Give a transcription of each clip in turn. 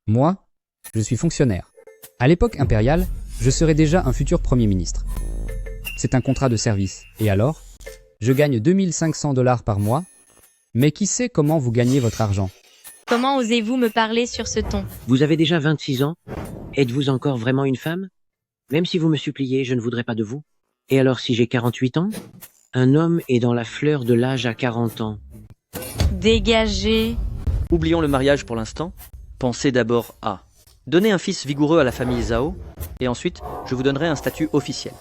Moi, je suis fonctionnaire. À l'époque impériale, je serai déjà un futur Premier ministre. C'est un contrat de service. Et alors? Je gagne 2500 $ par mois, mais qui sait comment vous gagnez votre argent? Comment osez-vous me parler sur ce ton? Vous avez déjà 26 ans? Êtes-vous encore vraiment une femme? Même si vous me suppliez, je ne voudrais pas de vous. Et alors si j'ai 48 ans? Un homme est dans la fleur de l'âge à 40 ans. Dégagez. Oublions le mariage pour l'instant. Pensez d'abord à donner un fils vigoureux à la famille Zhao, et ensuite, je vous donnerai un statut officiel.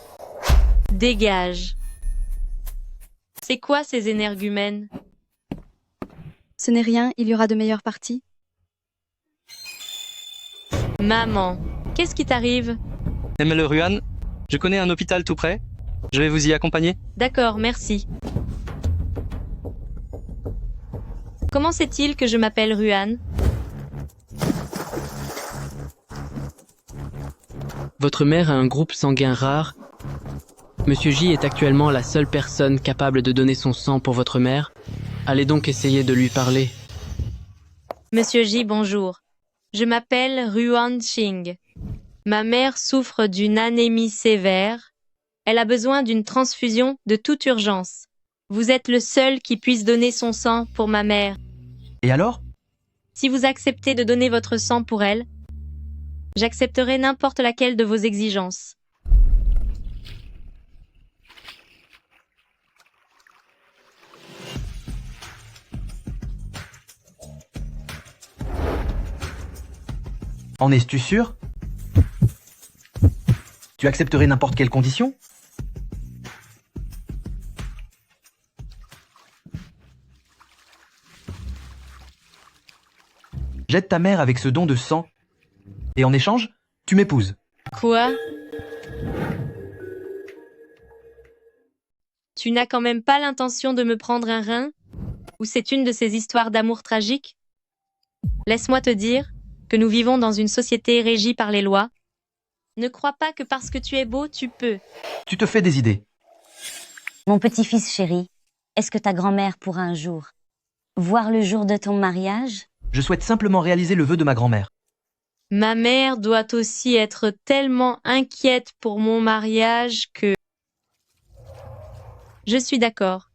Dégage. C'est quoi ces énergumènes? Ce n'est rien, il y aura de meilleures parties. Maman, qu'est-ce qui t'arrive? ML Ruan, je connais un hôpital tout près. Je vais vous y accompagner. D'accord, merci. Comment sait-il que je m'appelle Ruan? Votre mère a un groupe sanguin rare. Monsieur J est actuellement la seule personne capable de donner son sang pour votre mère. Allez donc essayer de lui parler. Monsieur J, bonjour. Je m'appelle Ruan Xing. Ma mère souffre d'une anémie sévère. Elle a besoin d'une transfusion de toute urgence. Vous êtes le seul qui puisse donner son sang pour ma mère. Et alors? Si vous acceptez de donner votre sang pour elle, j'accepterai n'importe laquelle de vos exigences. En es-tu sûr? Tu accepterais n'importe quelle condition? J'aide ta mère avec ce don de sang. Et en échange, tu m'épouses. Quoi? Tu n'as quand même pas l'intention de me prendre un rein? Ou c'est une de ces histoires d'amour tragiques? Laisse-moi te dire que nous vivons dans une société régie par les lois. Ne crois pas que parce que tu es beau, tu peux. Tu te fais des idées. Mon petit-fils chéri, est-ce que ta grand-mère pourra un jour voir le jour de ton mariage? Je souhaite simplement réaliser le vœu de ma grand-mère. Ma mère doit aussi être tellement inquiète pour mon mariage que... Je suis d'accord.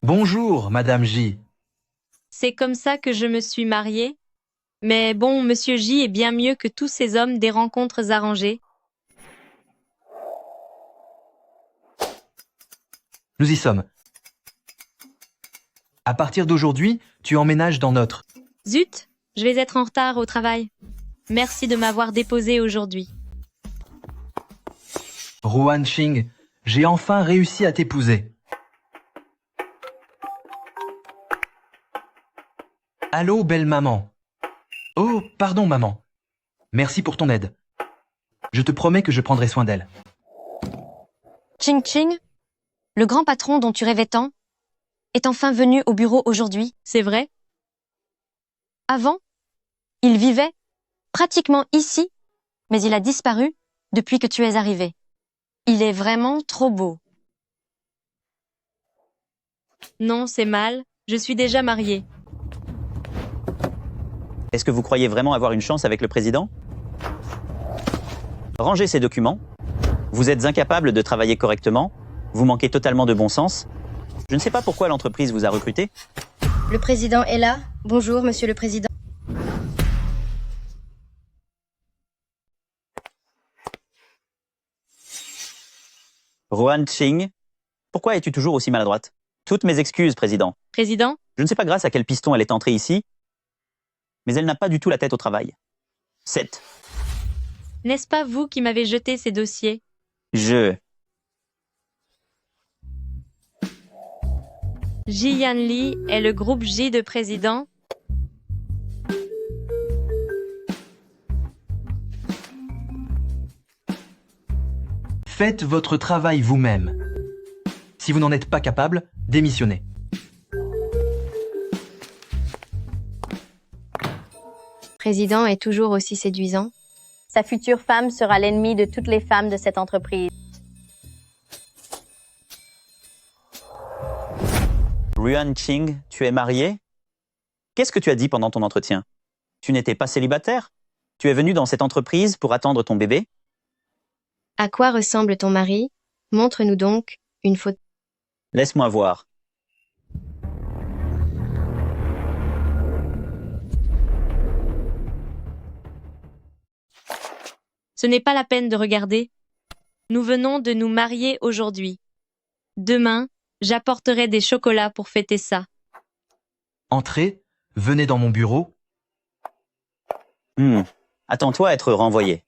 Bonjour, Madame J. C'est comme ça que je me suis mariée. Mais bon, Monsieur J est bien mieux que tous ces hommes des rencontres arrangées. Nous y sommes. À partir d'aujourd'hui, tu emménages dans notre... Zut, je vais être en retard au travail. Merci de m'avoir déposé aujourd'hui. Ruan Xing, j'ai enfin réussi à t'épouser. Allô, belle maman. Oh, pardon, maman. Merci pour ton aide. Je te promets que je prendrai soin d'elle. Ching Ching, le grand patron dont tu rêvais tant, est enfin venu au bureau aujourd'hui. C'est vrai? Avant, il vivait pratiquement ici, mais il a disparu depuis que tu es arrivé. Il est vraiment trop beau. Non, c'est mal. Je suis déjà mariée. Est-ce que vous croyez vraiment avoir une chance avec le président? Rangez ces documents. Vous êtes incapable de travailler correctement. Vous manquez totalement de bon sens. Je ne sais pas pourquoi l'entreprise vous a recruté. Le président est là. Bonjour, monsieur le président. Ruan Xing, pourquoi es-tu toujours aussi maladroite? Toutes mes excuses, président. Président? Je ne sais pas grâce à quel piston elle est entrée ici, mais elle n'a pas du tout la tête au travail. 7. N'est-ce pas vous qui m'avez jeté ces dossiers? Ji Yanli est le groupe J de président. Faites votre travail vous-même. Si vous n'en êtes pas capable, démissionnez. président est toujours aussi séduisant. Sa future femme sera l'ennemie de toutes les femmes de cette entreprise. Ruan Qing, tu es marié? Qu'est-ce que tu as dit pendant ton entretien? Tu n'étais pas célibataire? Tu es venu dans cette entreprise pour attendre ton bébé? À quoi ressemble ton mari? Montre-nous donc une photo. Laisse-moi voir. Ce n'est pas la peine de regarder. Nous venons de nous marier aujourd'hui. Demain, j'apporterai des chocolats pour fêter ça. Entrez, venez dans mon bureau. Attends-toi à être renvoyé.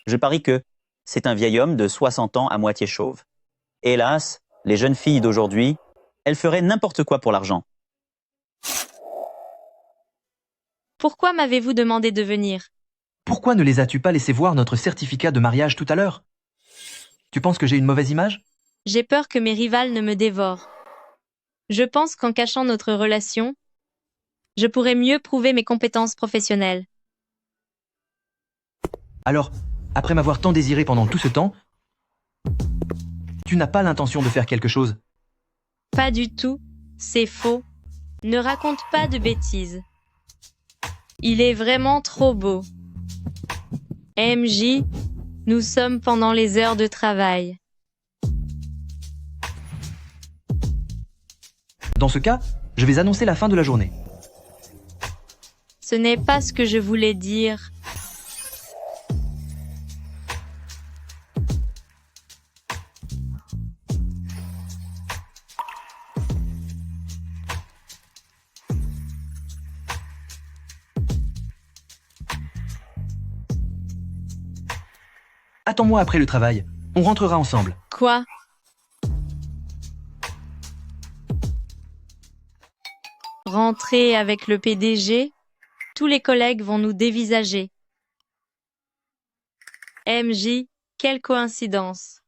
Je parie que c'est un vieil homme de 60 ans à moitié chauve. Hélas, les jeunes filles d'aujourd'hui, elles feraient n'importe quoi pour l'argent. Pourquoi m'avez-vous demandé de venir? Pourquoi ne les as-tu pas laissé voir notre certificat de mariage tout à l'heure? Tu penses que j'ai une mauvaise image? J'ai peur que mes rivales ne me dévorent. Je pense qu'en cachant notre relation, je pourrais mieux prouver mes compétences professionnelles. Alors, après m'avoir tant désiré pendant tout ce temps, tu n'as pas l'intention de faire quelque chose? Pas du tout, c'est faux. Ne raconte pas de bêtises. Il est vraiment trop beau. MJ, nous sommes pendant les heures de travail. Dans ce cas, je vais annoncer la fin de la journée. Ce n'est pas ce que je voulais dire. Attends-moi après le travail. On rentrera ensemble. Quoi? Rentrer avec le PDG? Tous les collègues vont nous dévisager. MJ, quelle coïncidence.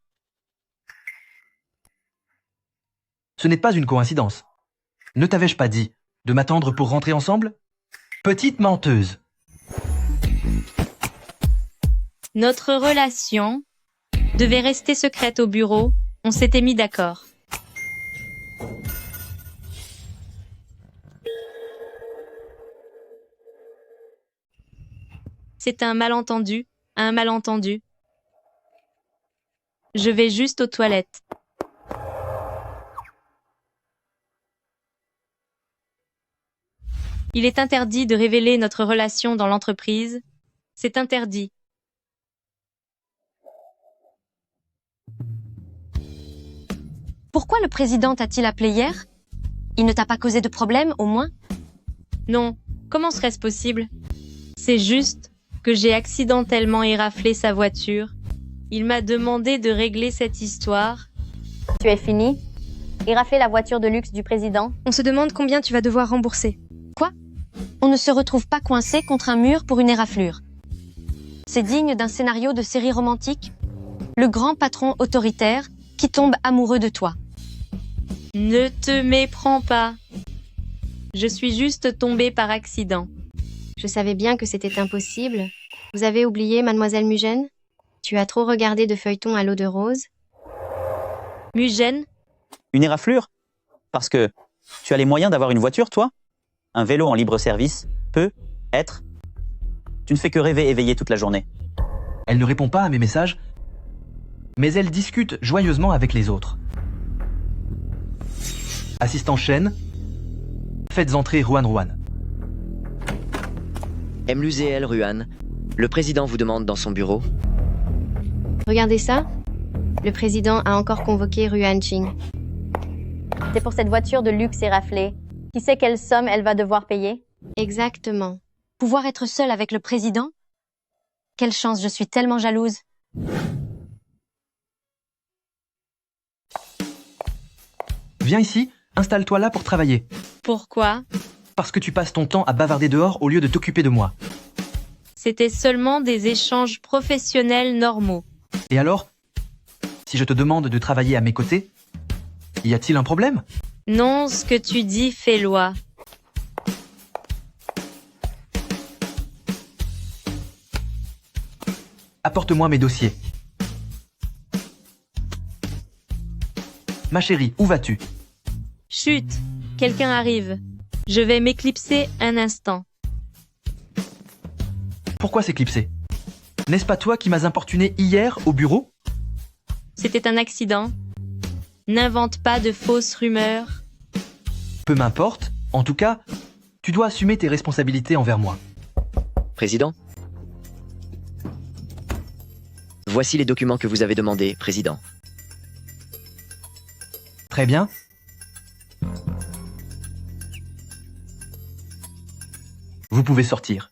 Ce n'est pas une coïncidence. Ne t'avais-je pas dit de m'attendre pour rentrer ensemble? Petite menteuse. Notre relation devait rester secrète au bureau, on s'était mis d'accord. C'est un malentendu, un malentendu. Je vais juste aux toilettes. Il est interdit de révéler notre relation dans l'entreprise. C'est interdit. Pourquoi le président t'a-t-il appelé hier? Il ne t'a pas causé de problème, au moins? Non, comment serait-ce possible? C'est juste que j'ai accidentellement éraflé sa voiture. Il m'a demandé de régler cette histoire. Tu es fini? Érafler la voiture de luxe du président? On se demande combien tu vas devoir rembourser. Quoi? On ne se retrouve pas coincé contre un mur pour une éraflure. C'est digne d'un scénario de série romantique. Le grand patron autoritaire qui tombe amoureux de toi. Ne te méprends pas. Je suis juste tombée par accident. Je savais bien que c'était impossible. Vous avez oublié, mademoiselle Mugène? Tu as trop regardé de feuilletons à l'eau de rose? Mugène? Une éraflure? Parce que tu as les moyens d'avoir une voiture, toi? Un vélo en libre service peut être... Tu ne fais que rêver éveillé toute la journée. Elle ne répond pas à mes messages, mais elle discute joyeusement avec les autres. Assistant Shen, faites entrer Ruan. MLUZL Ruan, le président vous demande dans son bureau. Regardez ça. Le président a encore convoqué Ruan Qing. C'est pour cette voiture de luxe éraflée. Qui sait quelle somme elle va devoir payer? Exactement. Pouvoir être seule avec le président? Quelle chance, je suis tellement jalouse. Viens ici, installe-toi là pour travailler. Pourquoi? Parce que tu passes ton temps à bavarder dehors au lieu de t'occuper de moi. C'était seulement des échanges professionnels normaux. Et alors, si je te demande de travailler à mes côtés, y a-t-il un problème? Non, ce que tu dis fait loi. apporte-moi mes dossiers. Ma chérie, où vas-tu? Chut, quelqu'un arrive. Je vais m'éclipser un instant. Pourquoi s'éclipser? N'est-ce pas toi qui m'as importuné hier au bureau? C'était un accident. N'invente pas de fausses rumeurs. Peu m'importe. En tout cas, tu dois assumer tes responsabilités envers moi. Président? Voici les documents que vous avez demandés, Président. Très bien. Vous pouvez sortir.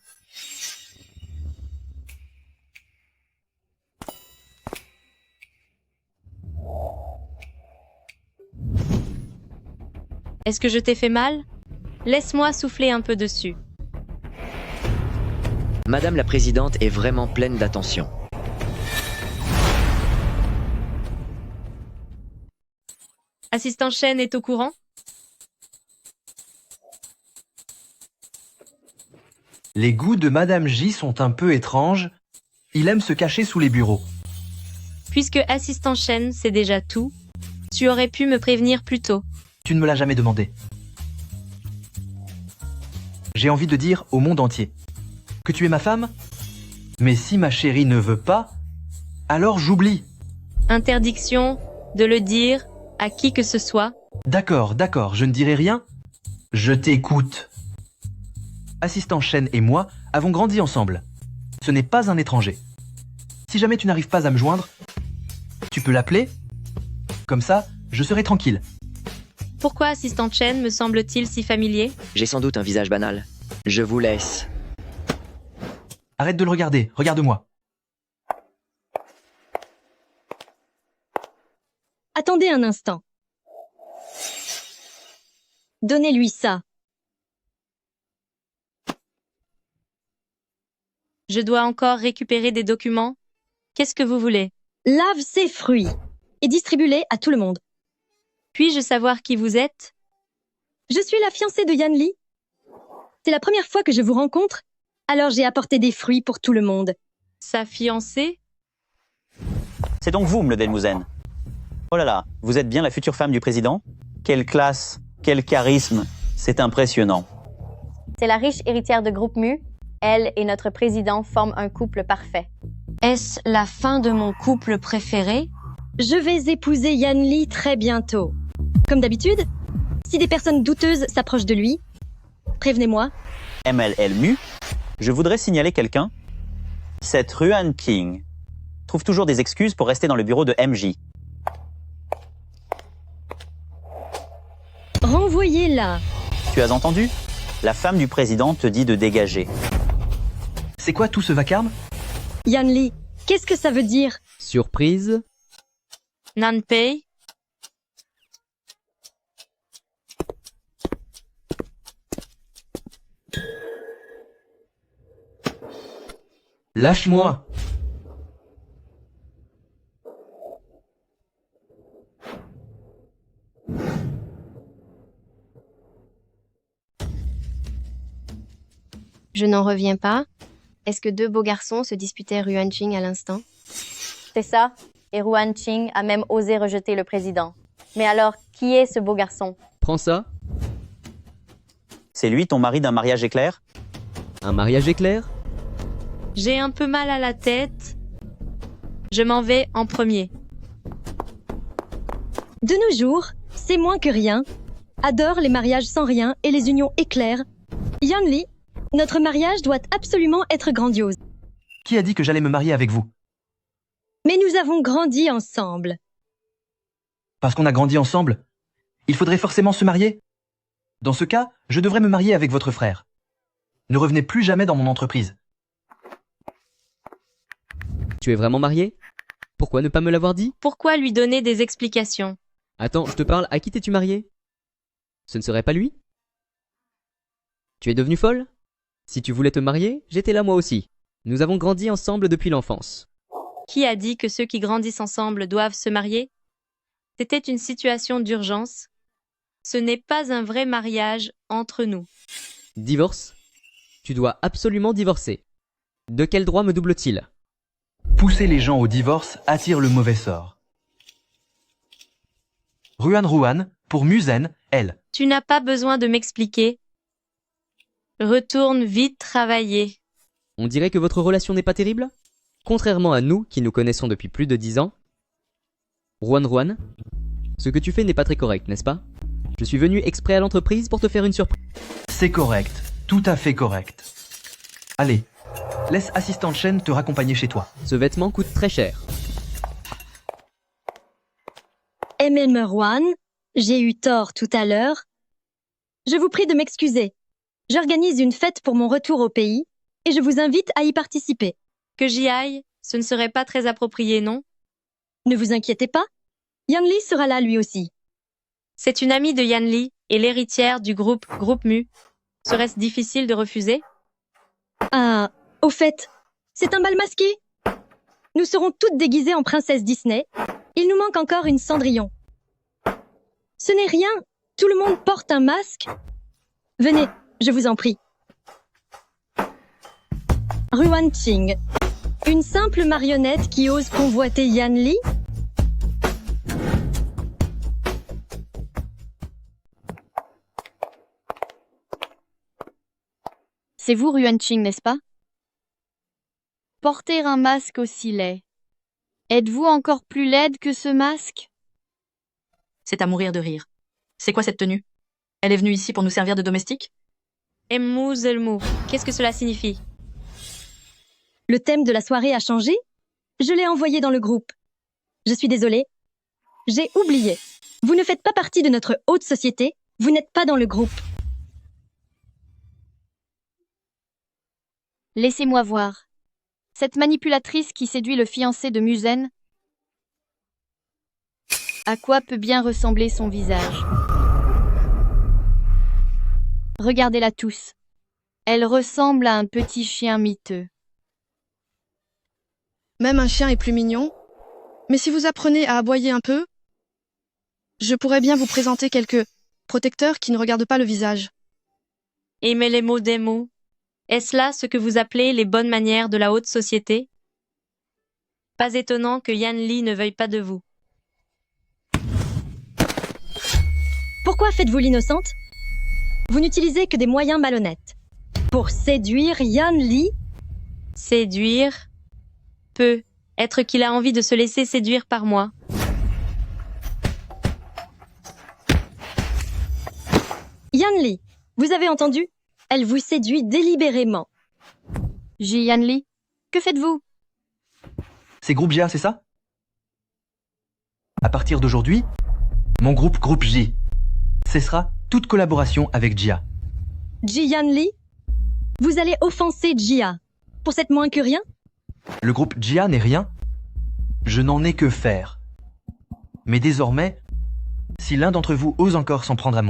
Est-ce que je t'ai fait mal? Laisse-moi souffler un peu dessus. Madame la Présidente est vraiment pleine d'attention. Assistant Chen est au courant? Les goûts de Madame J sont un peu étranges. Il aime se cacher sous les bureaux. Puisque Assistant Chen sait déjà tout, tu aurais pu me prévenir plus tôt. Tu ne me l'as jamais demandé. J'ai envie de dire au monde entier que tu es ma femme. Mais si ma chérie ne veut pas, alors j'oublie. Interdiction de le dire à qui que ce soit. D'accord, d'accord, je ne dirai rien. Je t'écoute. Assistant Chen et moi avons grandi ensemble. Ce n'est pas un étranger. Si jamais tu n'arrives pas à me joindre, tu peux l'appeler. Comme ça, je serai tranquille. Pourquoi Assistant Chen me semble-t-il si familier? J'ai sans doute un visage banal. Je vous laisse. Arrête de le regarder, regarde-moi. Attendez un instant. Donnez-lui ça. Je dois encore récupérer des documents. Qu'est-ce que vous voulez? Lave ces fruits et distribue-les à tout le monde. Puis-je savoir qui vous êtes? Je suis la fiancée de Yan Li. C'est la première fois que je vous rencontre, alors j'ai apporté des fruits pour tout le monde. Sa fiancée? C'est donc vous, Mledelmouzen. Oh là là, vous êtes bien la future femme du président? Quelle classe, quel charisme, c'est impressionnant. C'est la riche héritière de Groupe Mu. Elle et notre président forment un couple parfait. Est-ce la fin de mon couple préféré? Je vais épouser Yan Li très bientôt. Comme d'habitude, si des personnes douteuses s'approchent de lui, prévenez-moi. MLLMU, je voudrais signaler quelqu'un. Cette Ruan King trouve toujours des excuses pour rester dans le bureau de MJ. Renvoyez-la. Tu as entendu? La femme du président te dit de dégager. C'est quoi tout ce vacarme? Yan Li, qu'est-ce que ça veut dire? Surprise. Nanpei? Lâche-moi. Je n'en reviens pas. Est-ce que deux beaux garçons se disputaient Ruan Qing à l'instant? C'est ça. Et Ruan Qing a même osé rejeter le président. Mais alors, qui est ce beau garçon? Prends ça. C'est lui ton mari d'un mariage éclair? Un mariage éclair? J'ai un peu mal à la tête. Je m'en vais en premier. De nos jours, c'est moins que rien. Adore les mariages sans rien et les unions éclairs. Yan Li, notre mariage doit absolument être grandiose. Qui a dit que j'allais me marier avec vous? Mais nous avons grandi ensemble. Parce qu'on a grandi ensemble, il faudrait forcément se marier? Dans ce cas, je devrais me marier avec votre frère. Ne revenez plus jamais dans mon entreprise. Tu es vraiment marié? Pourquoi ne pas me l'avoir dit? Pourquoi lui donner des explications? Attends, je te parle, à qui t'es-tu marié? Ce ne serait pas lui? Tu es devenue folle? Si tu voulais te marier, j'étais là moi aussi. Nous avons grandi ensemble depuis l'enfance. Qui a dit que ceux qui grandissent ensemble doivent se marier? C'était une situation d'urgence. Ce n'est pas un vrai mariage entre nous. Divorce? Tu dois absolument divorcer. De quel droit me double-t-il? Pousser les gens au divorce attire le mauvais sort. Ruan, pour Musen, elle. Tu n'as pas besoin de m'expliquer. Retourne vite travailler. On dirait que votre relation n'est pas terrible? Contrairement à nous, qui nous connaissons depuis plus de 10 ans. Ruan, ce que tu fais n'est pas très correct, n'est-ce pas? Je suis venu exprès à l'entreprise pour te faire une surprise. C'est correct, tout à fait correct. Allez, laisse assistant Chen te raccompagner chez toi. Ce vêtement coûte très cher. Ruan, j'ai eu tort tout à l'heure. Je vous prie de m'excuser. J'organise une fête pour mon retour au pays et je vous invite à y participer. Que j'y aille, ce ne serait pas très approprié, non? Ne vous inquiétez pas, Yanli sera là lui aussi. C'est une amie de Yanli et l'héritière du groupe Mu. Serait-ce difficile de refuser? Ah, au fait, c'est un bal masqué. Nous serons toutes déguisées en princesse Disney. Il nous manque encore une Cendrillon. Ce n'est rien, tout le monde porte un masque. Venez, je vous en prie. Ruan Qing, une simple marionnette qui ose convoiter Yanli? C'est vous, Ruan Qing, n'est-ce pas? Porter un masque aussi laid. Êtes-vous encore plus laide que ce masque? C'est à mourir de rire. C'est quoi cette tenue? Elle est venue ici pour nous servir de domestique? Emmou Zelmou, qu'est-ce que cela signifie? Le thème de la soirée a changé? Je l'ai envoyé dans le groupe. Je suis désolée. J'ai oublié. Vous ne faites pas partie de notre haute société, vous n'êtes pas dans le groupe. Laissez-moi voir. Cette manipulatrice qui séduit le fiancé de Musen. À quoi peut bien ressembler son visage? Regardez-la tous. Elle ressemble à un petit chien miteux. Même un chien est plus mignon. Mais si vous apprenez à aboyer un peu, je pourrais bien vous présenter quelques protecteurs qui ne regardent pas le visage. Aimez les mots des mots. Est-ce là ce que vous appelez les bonnes manières de la haute société? Pas étonnant que Yanli ne veuille pas de vous. Pourquoi faites-vous l'innocente? Vous n'utilisez que des moyens malhonnêtes. Pour séduire Yanli? Séduire? Peu. Être qu'il a envie de se laisser séduire par moi. Yanli, vous avez entendu? Elle vous séduit délibérément. Yanli, que faites-vous? C'est groupe J, c'est ça? À partir d'aujourd'hui, mon groupe J cessera toute collaboration avec Jia. Yanli, vous allez offenser Jia. Pour cette moins que rien? Le groupe Jia n'est rien. Je n'en ai que faire. Mais désormais, si l'un d'entre vous ose encore s'en prendre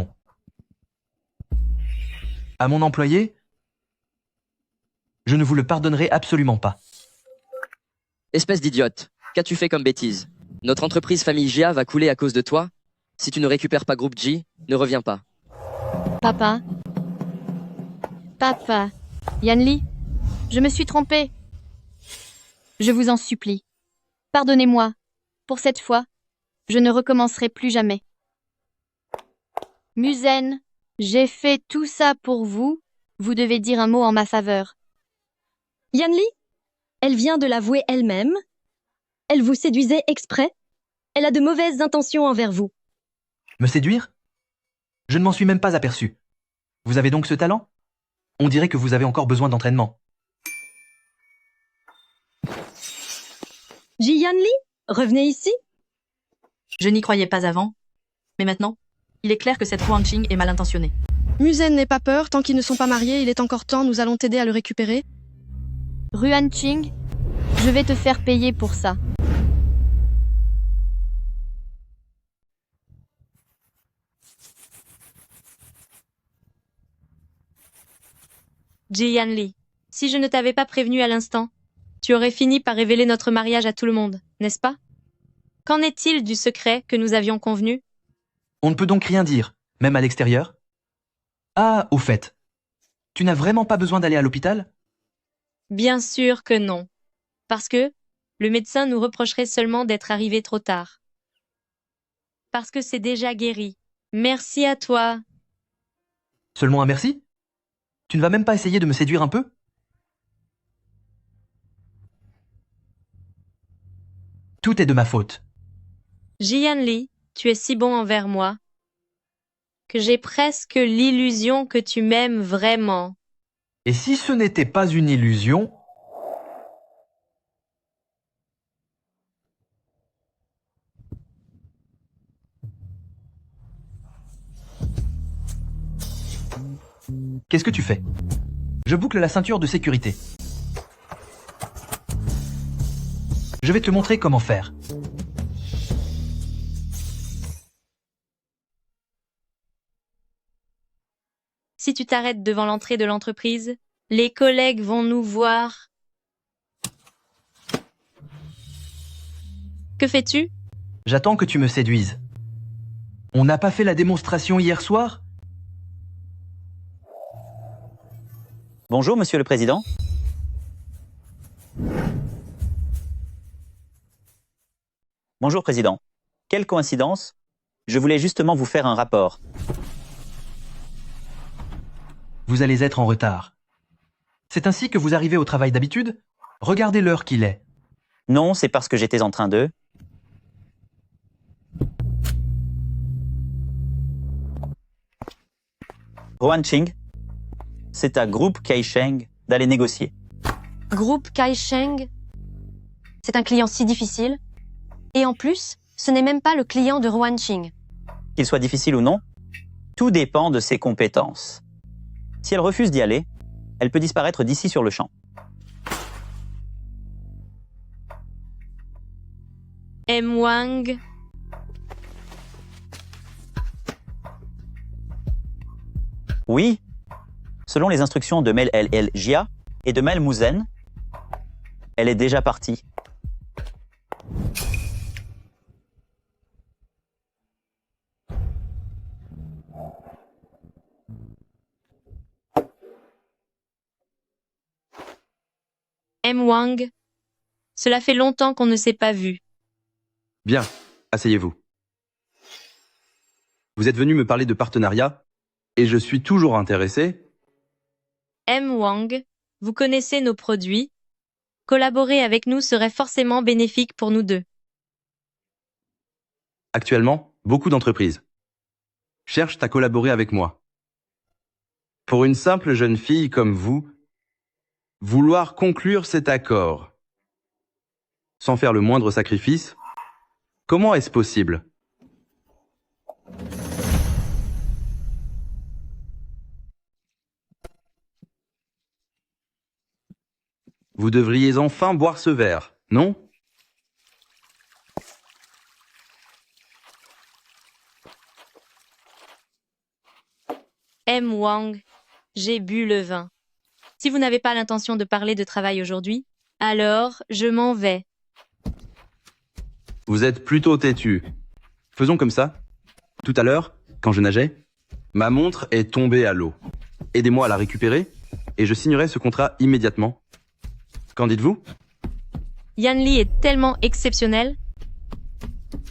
à mon employé, je ne vous le pardonnerai absolument pas. Espèce d'idiote, qu'as-tu fait comme bêtise? Notre entreprise famille Jia va couler à cause de toi. Si tu ne récupères pas groupe J, ne reviens pas. Papa. Papa. Yanli, je me suis trompée. Je vous en supplie. Pardonnez-moi. Pour cette fois, je ne recommencerai plus jamais. Musen, j'ai fait tout ça pour vous. Vous devez dire un mot en ma faveur. Yanli, elle vient de l'avouer elle-même. Elle vous séduisait exprès. Elle a de mauvaises intentions envers vous. Me séduire? Je ne m'en suis même pas aperçu. Vous avez donc ce talent? On dirait que vous avez encore besoin d'entraînement. Yanli, revenez ici. Je n'y croyais pas avant. Mais maintenant, il est clair que cette Ruan Qing est mal intentionnée. Musen n'aie pas peur, tant qu'ils ne sont pas mariés, il est encore temps, nous allons t'aider à le récupérer. Ruan Qing, je vais te faire payer pour ça. Yanli, si je ne t'avais pas prévenu à l'instant, tu aurais fini par révéler notre mariage à tout le monde, n'est-ce pas? Qu'en est-il du secret que nous avions convenu? On ne peut donc rien dire, même à l'extérieur? Ah, au fait, tu n'as vraiment pas besoin d'aller à l'hôpital? Bien sûr que non. Parce que Le médecin nous reprocherait seulement d'être arrivé trop tard. Parce que c'est déjà guéri. Merci à toi. Seulement un merci? Tu ne vas même pas essayer de me séduire un peu? Tout est de ma faute. Jianli, tu es si bon envers moi que j'ai presque l'illusion que tu m'aimes vraiment. Et si ce n'était pas une illusion? Qu'est-ce que tu fais? Je boucle la ceinture de sécurité. Je vais te montrer comment faire. Si tu t'arrêtes devant l'entrée de l'entreprise, les collègues vont nous voir. Que fais-tu? J'attends que tu me séduises. On n'a pas fait la démonstration hier soir? Bonjour, Monsieur le Président. Bonjour, Président. Quelle coïncidence. Je voulais justement vous faire un rapport. Vous allez être en retard. C'est ainsi que vous arrivez au travail d'habitude? Regardez l'heure qu'il est. Non, c'est parce que j'étais en train de... Rohan Ching, c'est à Groupe Kaisheng d'aller négocier. Groupe Kaisheng? C'est un client si difficile. Et en plus, ce n'est même pas le client de Ruan Ching. Qu'il soit difficile ou non, tout dépend de ses compétences. Si elle refuse d'y aller, elle peut disparaître d'ici sur le champ. M. Wang. Oui, selon les instructions de Mel El Jia et de Mel Mouzen, elle est déjà partie. M. Wang. Cela fait longtemps qu'on ne s'est pas vu. Bien, asseyez-vous. Vous êtes venu me parler de partenariat, et je suis toujours intéressé. M. Wang, vous connaissez nos produits. Collaborer avec nous serait forcément bénéfique pour nous deux. Actuellement, beaucoup d'entreprises cherchent à collaborer avec moi. Pour une simple jeune fille comme vous, vouloir conclure cet accord sans faire le moindre sacrifice, comment est-ce possible? Vous devriez enfin boire ce verre, non? M. Wang, j'ai bu le vin. Si vous n'avez pas l'intention de parler de travail aujourd'hui, alors je m'en vais. Vous êtes plutôt têtu. Faisons comme ça. Tout à l'heure, quand je nageais, ma montre est tombée à l'eau. Aidez-moi à la récupérer et je signerai ce contrat immédiatement. Qu'en dites-vous? Yanli est tellement exceptionnel.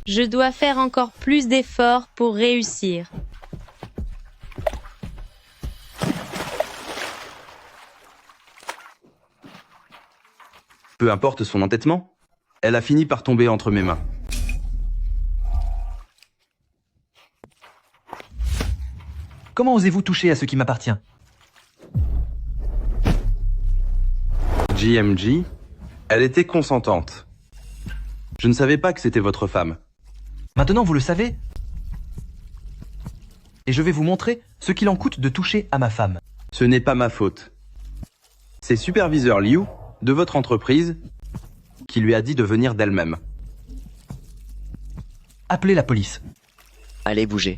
Je dois faire encore plus d'efforts pour réussir. Peu importe son entêtement, elle a fini par tomber entre mes mains. Comment osez-vous toucher à ce qui m'appartient? JMG, elle était consentante. Je ne savais pas que c'était votre femme. Maintenant, vous le savez. Et je vais vous montrer ce qu'il en coûte de toucher à ma femme. Ce n'est pas ma faute. C'est superviseur Liu de votre entreprise qui lui a dit de venir d'elle-même. Appelez la police. Allez bouger.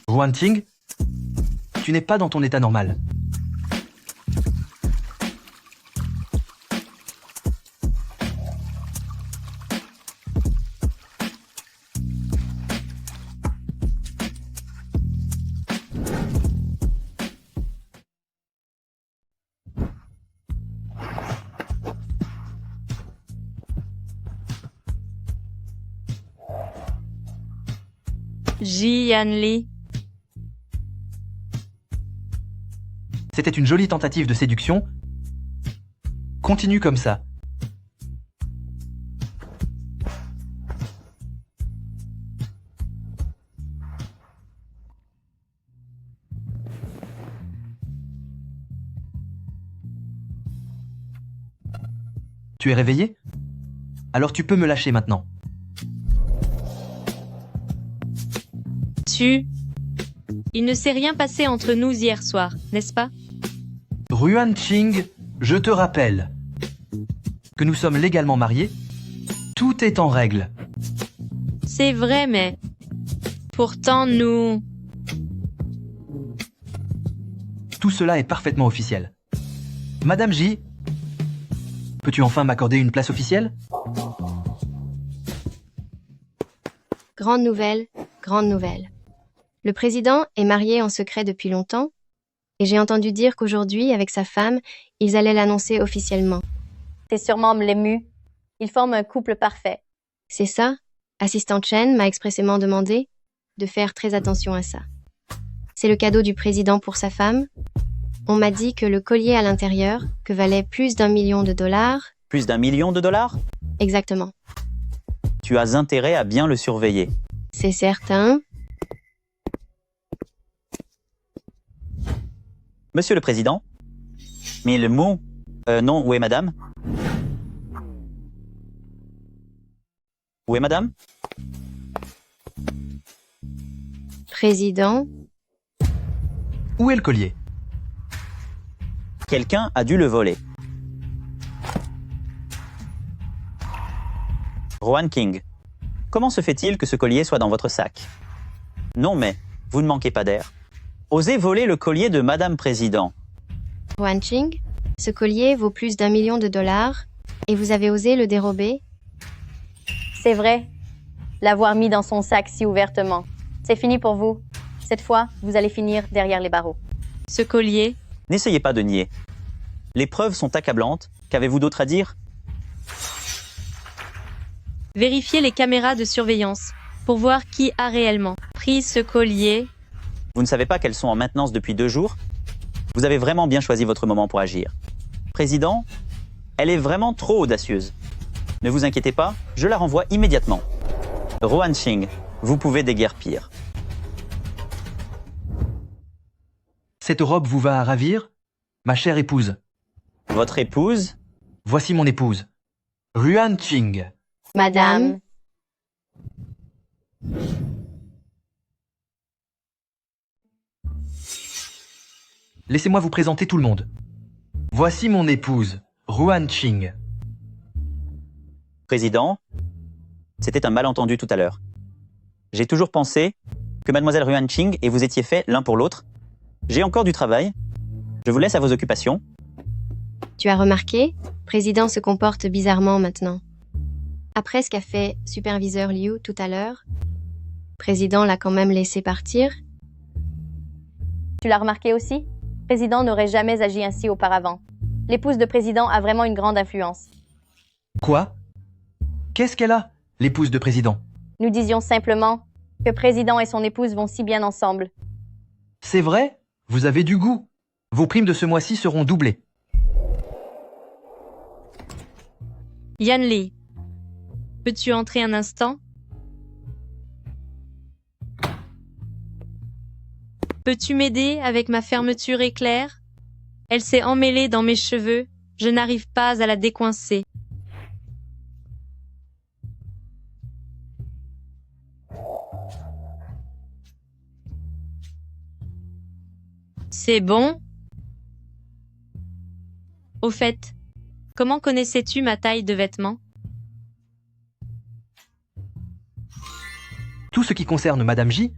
Ruan Ching, tu n'es pas dans ton état normal. Ji Yanli. C'était une jolie tentative de séduction. Continue comme ça. Tu es réveillé? Alors tu peux me lâcher maintenant. Il ne s'est rien passé entre nous hier soir, n'est-ce pas? Ruan Qing, je te rappelle que nous sommes légalement mariés. Tout est en règle. C'est vrai, mais... Pourtant, nous... Tout cela est parfaitement officiel. Madame J, peux-tu enfin m'accorder une place officielle? Grande nouvelle, grande nouvelle. Le président est marié en secret depuis longtemps, et j'ai entendu dire qu'aujourd'hui, avec sa femme, ils allaient l'annoncer officiellement. C'est sûrement l'ému. Ils forment un couple parfait. C'est ça, assistant Chen m'a expressément demandé de faire très attention à ça. C'est le cadeau du président pour sa femme. On m'a dit que le collier à l'intérieur, que valait plus d'1 million de dollars... Plus d'1 million de dollars? Exactement. Tu as intérêt à bien le surveiller. C'est certain. Monsieur le Président? Mais le mot... non, où est madame? Où est madame? Président? Où est le collier? Quelqu'un a dû le voler. Ruan Qing, comment se fait-il que ce collier soit dans votre sac? Non mais, vous ne manquez pas d'air. Osez voler le collier de Madame Président. Ruan Qing, ce collier vaut plus d'1 million de dollars, et vous avez osé le dérober? C'est vrai. L'avoir mis dans son sac si ouvertement. C'est fini pour vous. Cette fois, vous allez finir derrière les barreaux. Ce collier... N'essayez pas de nier. Les preuves sont accablantes. Qu'avez-vous d'autre à dire? Vérifiez les caméras de surveillance pour voir qui a réellement pris ce collier. Vous ne savez pas qu'elles sont en maintenance depuis 2 jours? Vous avez vraiment bien choisi votre moment pour agir. Président, elle est vraiment trop audacieuse. Ne vous inquiétez pas, je la renvoie immédiatement. Ruan Qing, vous pouvez déguerpir. Cette robe vous va à ravir? Ma chère épouse. Votre épouse? Voici mon épouse. Ruan Qing. Madame. Laissez-moi vous présenter tout le monde. Voici mon épouse, Ruan Qing. Président, c'était un malentendu tout à l'heure. J'ai toujours pensé que Mademoiselle Ruan Qing et vous étiez faits l'un pour l'autre. J'ai encore du travail. Je vous laisse à vos occupations. Tu as remarqué? Président se comporte bizarrement maintenant. Après ce qu'a fait superviseur Liu tout à l'heure, Président l'a quand même laissé partir. Tu l'as remarqué aussi? Président n'aurait jamais agi ainsi auparavant. L'épouse de président a vraiment une grande influence. Quoi? Qu'est-ce qu'elle a, l'épouse de président? Nous disions simplement que président et son épouse vont si bien ensemble. C'est vrai? Vous avez du goût. Vos primes de ce mois-ci seront doublées. Yanli, peux-tu entrer un instant? Peux-tu m'aider avec ma fermeture éclair? Elle s'est emmêlée dans mes cheveux, je n'arrive pas à la décoincer. C'est bon? Au fait, comment connaissais-tu ma taille de vêtements? Tout ce qui concerne Madame J,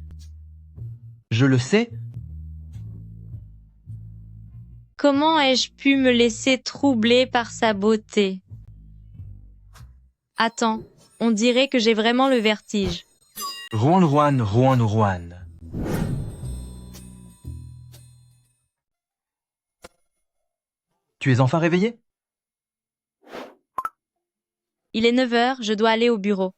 je le sais. Comment ai-je pu me laisser troubler par sa beauté? Attends, on dirait que j'ai vraiment le vertige. Ruan. Tu es enfin réveillé? Il est 9 h, je dois aller au bureau.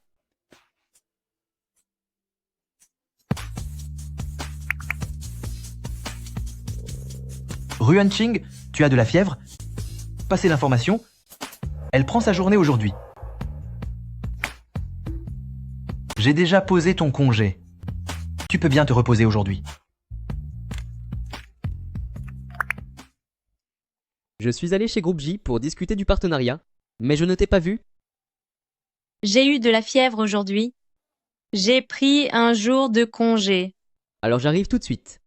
Ruan Qing, tu as de la fièvre? Passez l'information. Elle prend sa journée aujourd'hui. J'ai déjà posé ton congé. Tu peux bien te reposer aujourd'hui. Je suis allé chez Groupe J pour discuter du partenariat, mais je ne t'ai pas vu. J'ai eu de la fièvre aujourd'hui. J'ai pris un jour de congé. Alors j'arrive tout de suite.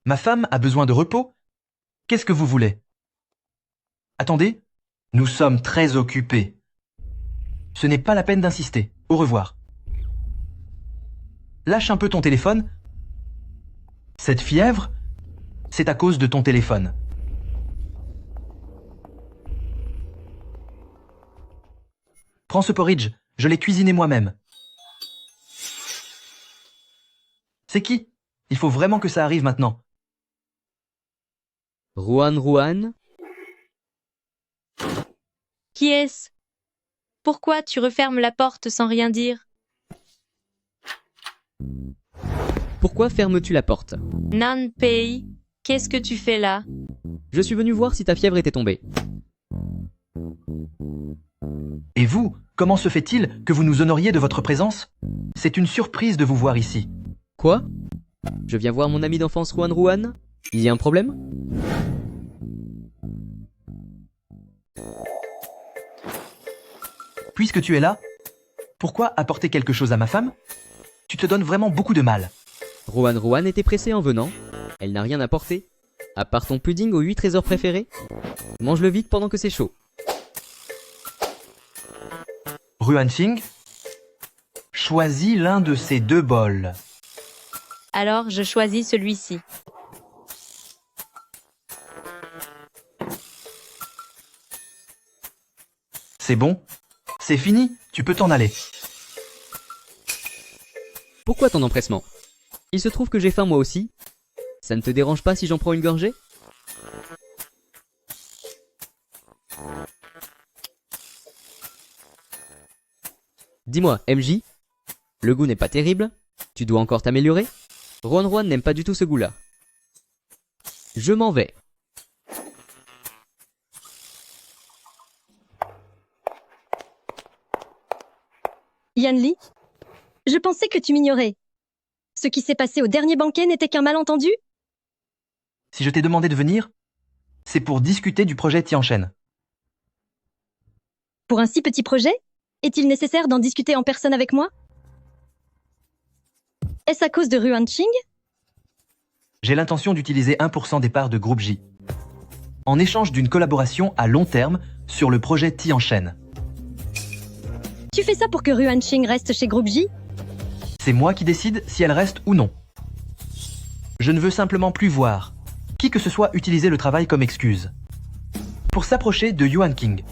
Ma femme a besoin de repos? Qu'est-ce que vous voulez? Attendez, nous sommes très occupés. Ce n'est pas la peine d'insister. Au revoir. Lâche un peu ton téléphone. Cette fièvre, c'est à cause de ton téléphone. Prends ce porridge, je l'ai cuisiné moi-même. C'est qui? Il faut vraiment que ça arrive maintenant. Ruan. Qui est-ce? Pourquoi tu refermes la porte sans rien dire? Pourquoi fermes-tu la porte? Nan Pei, qu'est-ce que tu fais là? Je suis venu voir si ta fièvre était tombée. Et vous, comment se fait-il que vous nous honoriez de votre présence? C'est une surprise de vous voir ici. Quoi? Je viens voir mon ami d'enfance Ruan? Il y a un problème? Puisque tu es là, pourquoi apporter quelque chose à ma femme? Tu te donnes vraiment beaucoup de mal. Ruan était pressée en venant. Elle n'a rien apporté. À part ton pudding aux 8 trésors préférés. Mange-le vite pendant que c'est chaud. Ruan Qing, choisis l'un de ces 2 bols. Alors je choisis celui-ci. C'est bon? C'est fini? Tu peux t'en aller. Pourquoi ton empressement? Il se trouve que j'ai faim moi aussi. Ça ne te dérange pas si j'en prends une gorgée? Dis-moi, MJ, le goût n'est pas terrible? Tu dois encore t'améliorer? Ruan n'aime pas du tout ce goût-là. Je m'en vais. Yanli, je pensais que tu m'ignorais. Ce qui s'est passé au dernier banquet n'était qu'un malentendu? Si je t'ai demandé de venir, c'est pour discuter du projet Tianchen. Pour un si petit projet, est-il nécessaire d'en discuter en personne avec moi? Est-ce à cause de Ruan Qing? J'ai l'intention d'utiliser 1% des parts de Groupe J, en échange d'une collaboration à long terme sur le projet Tianchen. Tu fais ça pour que Ruan Qing reste chez Groupe J? C'est moi qui décide si elle reste ou non. Je ne veux simplement plus voir qui que ce soit utiliser le travail comme excuse pour s'approcher de Yuan Qing.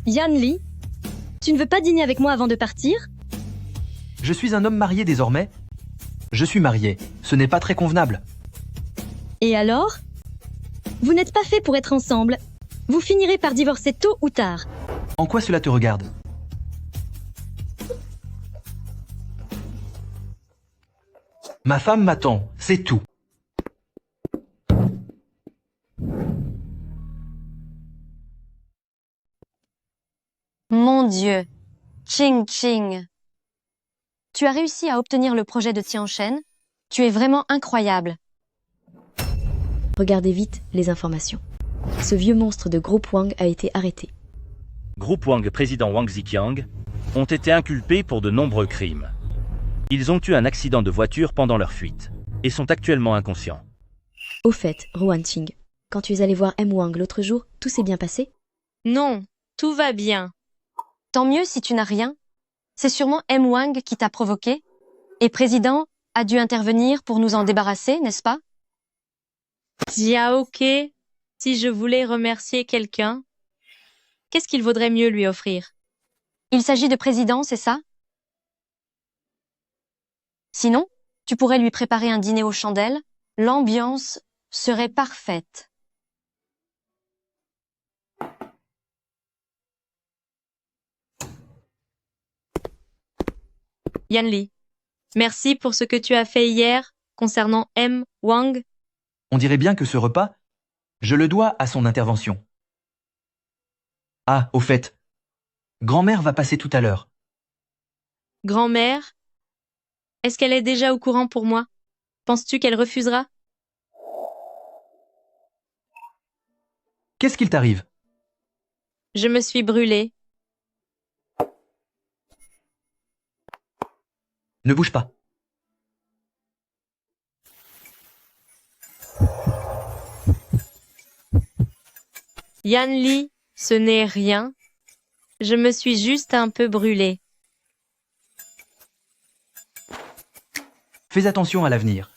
Yanli, tu ne veux pas dîner avec moi avant de partir? Je suis un homme marié désormais. Je suis marié. Ce n'est pas très convenable. Et alors? Vous n'êtes pas fait pour être ensemble. Vous finirez par divorcer tôt ou tard. En quoi cela te regarde? Ma femme m'attend, c'est tout. Mon Dieu, Qing. Tu as réussi à obtenir le projet de Tianchen. Tu es vraiment incroyable. Regardez vite les informations. Ce vieux monstre de Groupe Wang a été arrêté. Groupe Wang président Wang Ziqiang ont été inculpés pour de nombreux crimes. Ils ont eu un accident de voiture pendant leur fuite et sont actuellement inconscients. Au fait, Ruan Qing, quand tu es allé voir M. Wang l'autre jour, tout s'est bien passé? Non, tout va bien. Tant mieux si tu n'as rien. C'est sûrement M. Wang qui t'a provoqué. Et président a dû intervenir pour nous en débarrasser, n'est-ce pas? Ok, si je voulais remercier quelqu'un, qu'est-ce qu'il vaudrait mieux lui offrir? Il s'agit de président, c'est ça? Sinon, tu pourrais lui préparer un dîner aux chandelles. L'ambiance serait parfaite. Yanli, Merci pour ce que tu as fait hier concernant M. Wang. On dirait bien que ce repas, je le dois à son intervention. Ah, au fait, grand-mère va passer tout à l'heure. Grand-mère, est-ce qu'elle est déjà au courant pour moi? Penses-tu qu'elle refusera? Qu'est-ce qu'il t'arrive? Je me suis brûlée. Ne bouge pas. Yan Li, ce n'est rien. Je me suis juste un peu brûlée. Fais attention à l'avenir.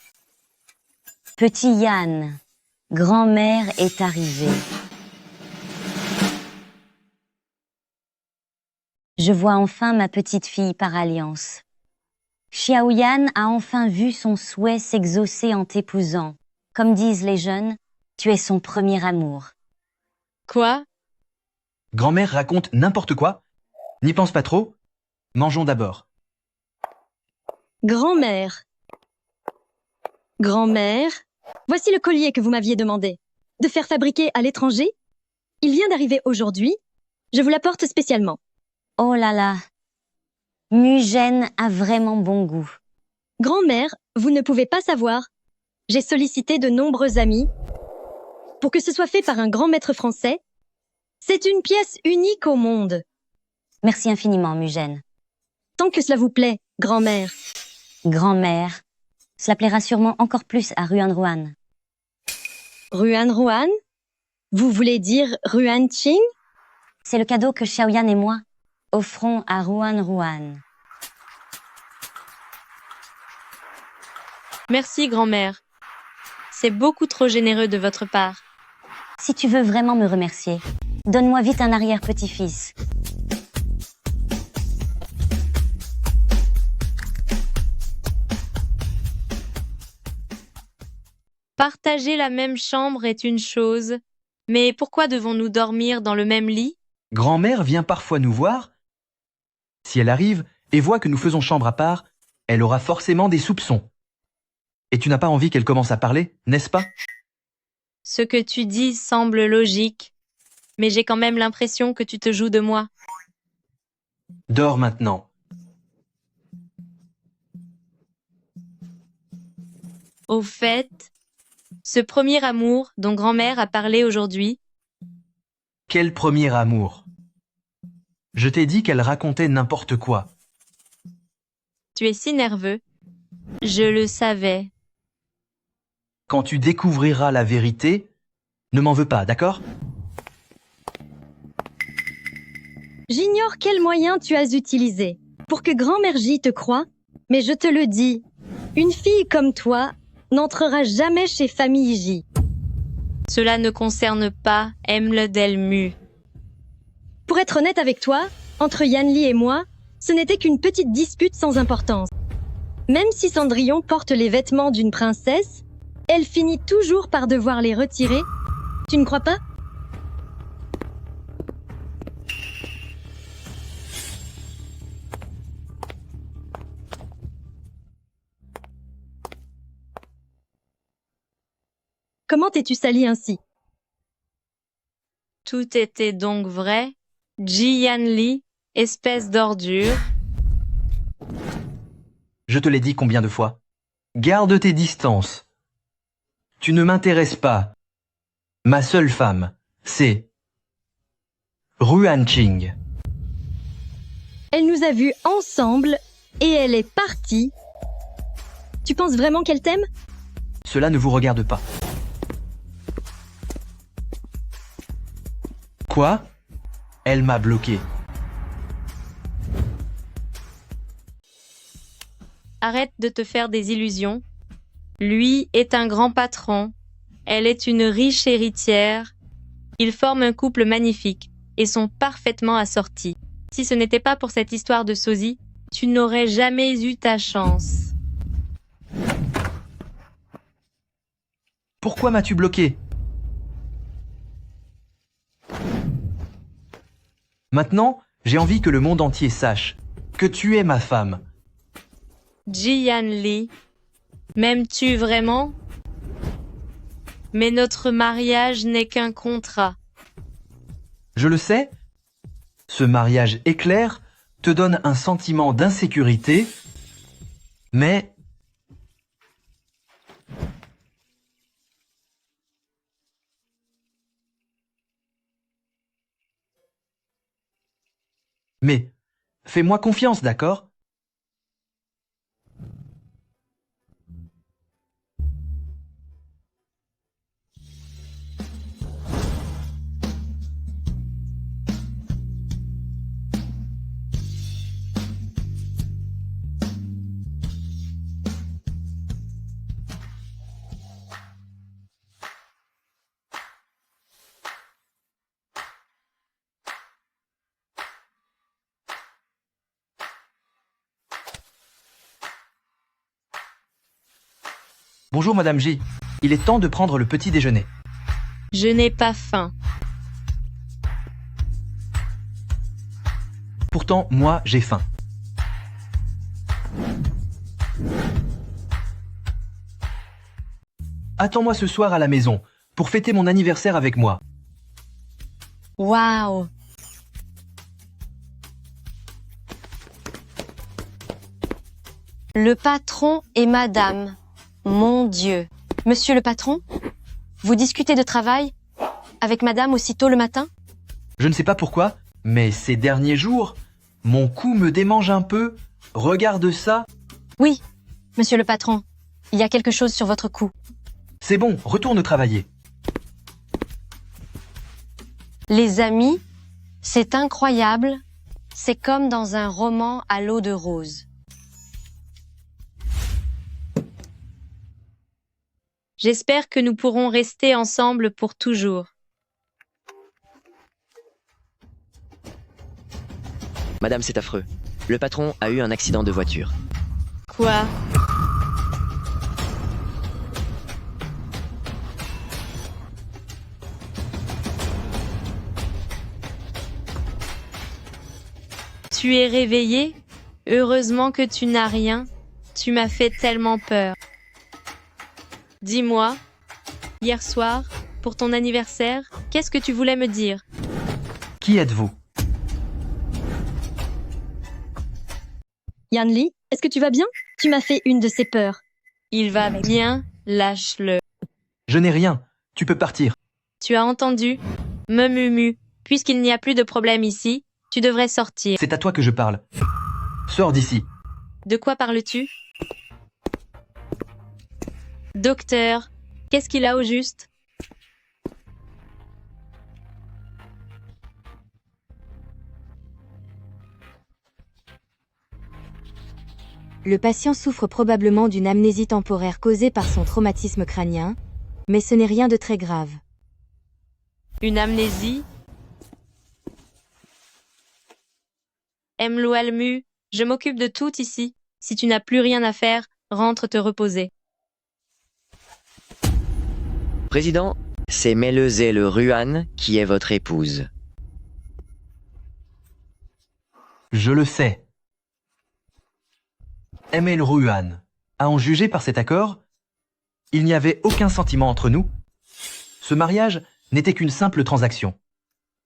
Petit Yann, grand-mère est arrivée. Je vois enfin ma petite fille par alliance. Xiaoyan a enfin vu son souhait s'exaucer en t'épousant. Comme disent les jeunes, tu es son premier amour. Quoi? Grand-mère raconte n'importe quoi. N'y pense pas trop. Mangeons d'abord. Grand-mère. Grand-mère, voici le collier que vous m'aviez demandé de faire fabriquer à l'étranger. Il vient d'arriver aujourd'hui. Je vous l'apporte spécialement. Oh là là. Mugène a vraiment bon goût. Grand-mère, vous ne pouvez pas savoir. J'ai sollicité de nombreux amis pour que ce soit fait par un grand maître français. C'est une pièce unique au monde. Merci infiniment, Mugène. Tant que cela vous plaît, grand-mère. Grand-mère, cela plaira sûrement encore plus à Ruan Ruan. Ruan Ruan? Vous voulez dire Ruan Qing? C'est le cadeau que Xiaoyan et moi offrons à Ruan Ruan. Merci, grand-mère. C'est beaucoup trop généreux de votre part. Si tu veux vraiment me remercier, donne-moi vite un arrière-petit-fils. Partager la même chambre est une chose, mais pourquoi devons-nous dormir dans le même lit? Grand-mère vient parfois nous voir. Si elle arrive et voit que nous faisons chambre à part, elle aura forcément des soupçons. Et tu n'as pas envie qu'elle commence à parler, n'est-ce pas? Ce que tu dis semble logique, mais j'ai quand même l'impression que tu te joues de moi. Dors maintenant. Au fait, ce premier amour dont grand-mère a parlé aujourd'hui, Quel premier amour! Je t'ai dit qu'elle racontait n'importe quoi. tu es si nerveux. Je le savais. Quand tu découvriras la vérité, ne m'en veux pas, d'accord? J'ignore quels moyens tu as utilisés pour que grand-mère J te croie, mais je te le dis, une fille comme toi n'entrera jamais chez famille J. Cela ne concerne pas Emle Delmu. Pour être honnête avec toi, entre Yanli et moi, ce n'était qu'une petite dispute sans importance. Même si Cendrillon porte les vêtements d'une princesse, elle finit toujours par devoir les retirer. Tu ne crois pas? Comment t'es-tu sali ainsi? Tout était donc vrai. Ji Yanli, espèce d'ordure. Je te l'ai dit combien de fois? Garde tes distances. Tu ne m'intéresses pas. Ma seule femme, c'est Ruan Qing. Elle nous a vus ensemble et elle est partie. Tu penses vraiment qu'elle t'aime? Cela ne vous regarde pas. Quoi? Elle m'a bloqué. Arrête de te faire des illusions. Lui est un grand patron. Elle est une riche héritière. Ils forment un couple magnifique et sont parfaitement assortis. Si ce n'était pas pour cette histoire de sosie, tu n'aurais jamais eu ta chance. Pourquoi m'as-tu bloqué? Maintenant, j'ai envie que le monde entier sache que tu es ma femme. Jian Li, m'aimes-tu vraiment? Mais notre mariage n'est qu'un contrat. Je le sais. Ce mariage éclair te donne un sentiment d'insécurité, mais... Mais, fais-moi confiance, d'accord? Bonjour Madame J. Il est temps de prendre le petit déjeuner. Je n'ai pas faim. Pourtant, moi, j'ai faim. Attends-moi ce soir à la maison pour fêter mon anniversaire avec moi. Waouh! Le patron et madame. Mon Dieu. Monsieur le patron, vous discutez de travail avec madame aussitôt le matin? Je ne sais pas pourquoi, mais ces derniers jours, mon cou me démange un peu. Regarde ça. Oui, monsieur le patron, il y a quelque chose sur votre cou. C'est bon, retourne travailler. Les amis, c'est incroyable. C'est comme dans un roman à l'eau de rose. J'espère que nous pourrons rester ensemble pour toujours. Madame, c'est affreux. Le patron a eu un accident de voiture. Quoi? Tu es réveillé? Heureusement que tu n'as rien. Tu m'as fait tellement peur. Dis-moi, hier soir, pour ton anniversaire, qu'est-ce que tu voulais me dire? Qui êtes-vous? Yan Li, est-ce que tu vas bien? Tu m'as fait une de ces peurs. Il va bien, lâche-le. Je n'ai rien. Tu peux partir. Tu as entendu? Me mumu. Puisqu'il n'y a plus de problème ici, tu devrais sortir. C'est à toi que je parle. Sors d'ici. De quoi parles-tu? Docteur, qu'est-ce qu'il a au juste? Le patient souffre probablement d'une amnésie temporaire causée par son traumatisme crânien, mais ce n'est rien de très grave. Une amnésie? Mloualmu, je m'occupe de tout ici. Si tu n'as plus rien à faire, rentre te reposer. Président, c'est Melezé Ruan qui est votre épouse. Je le sais. Emel Ruan. À en juger par cet accord, il n'y avait aucun sentiment entre nous. Ce mariage n'était qu'une simple transaction.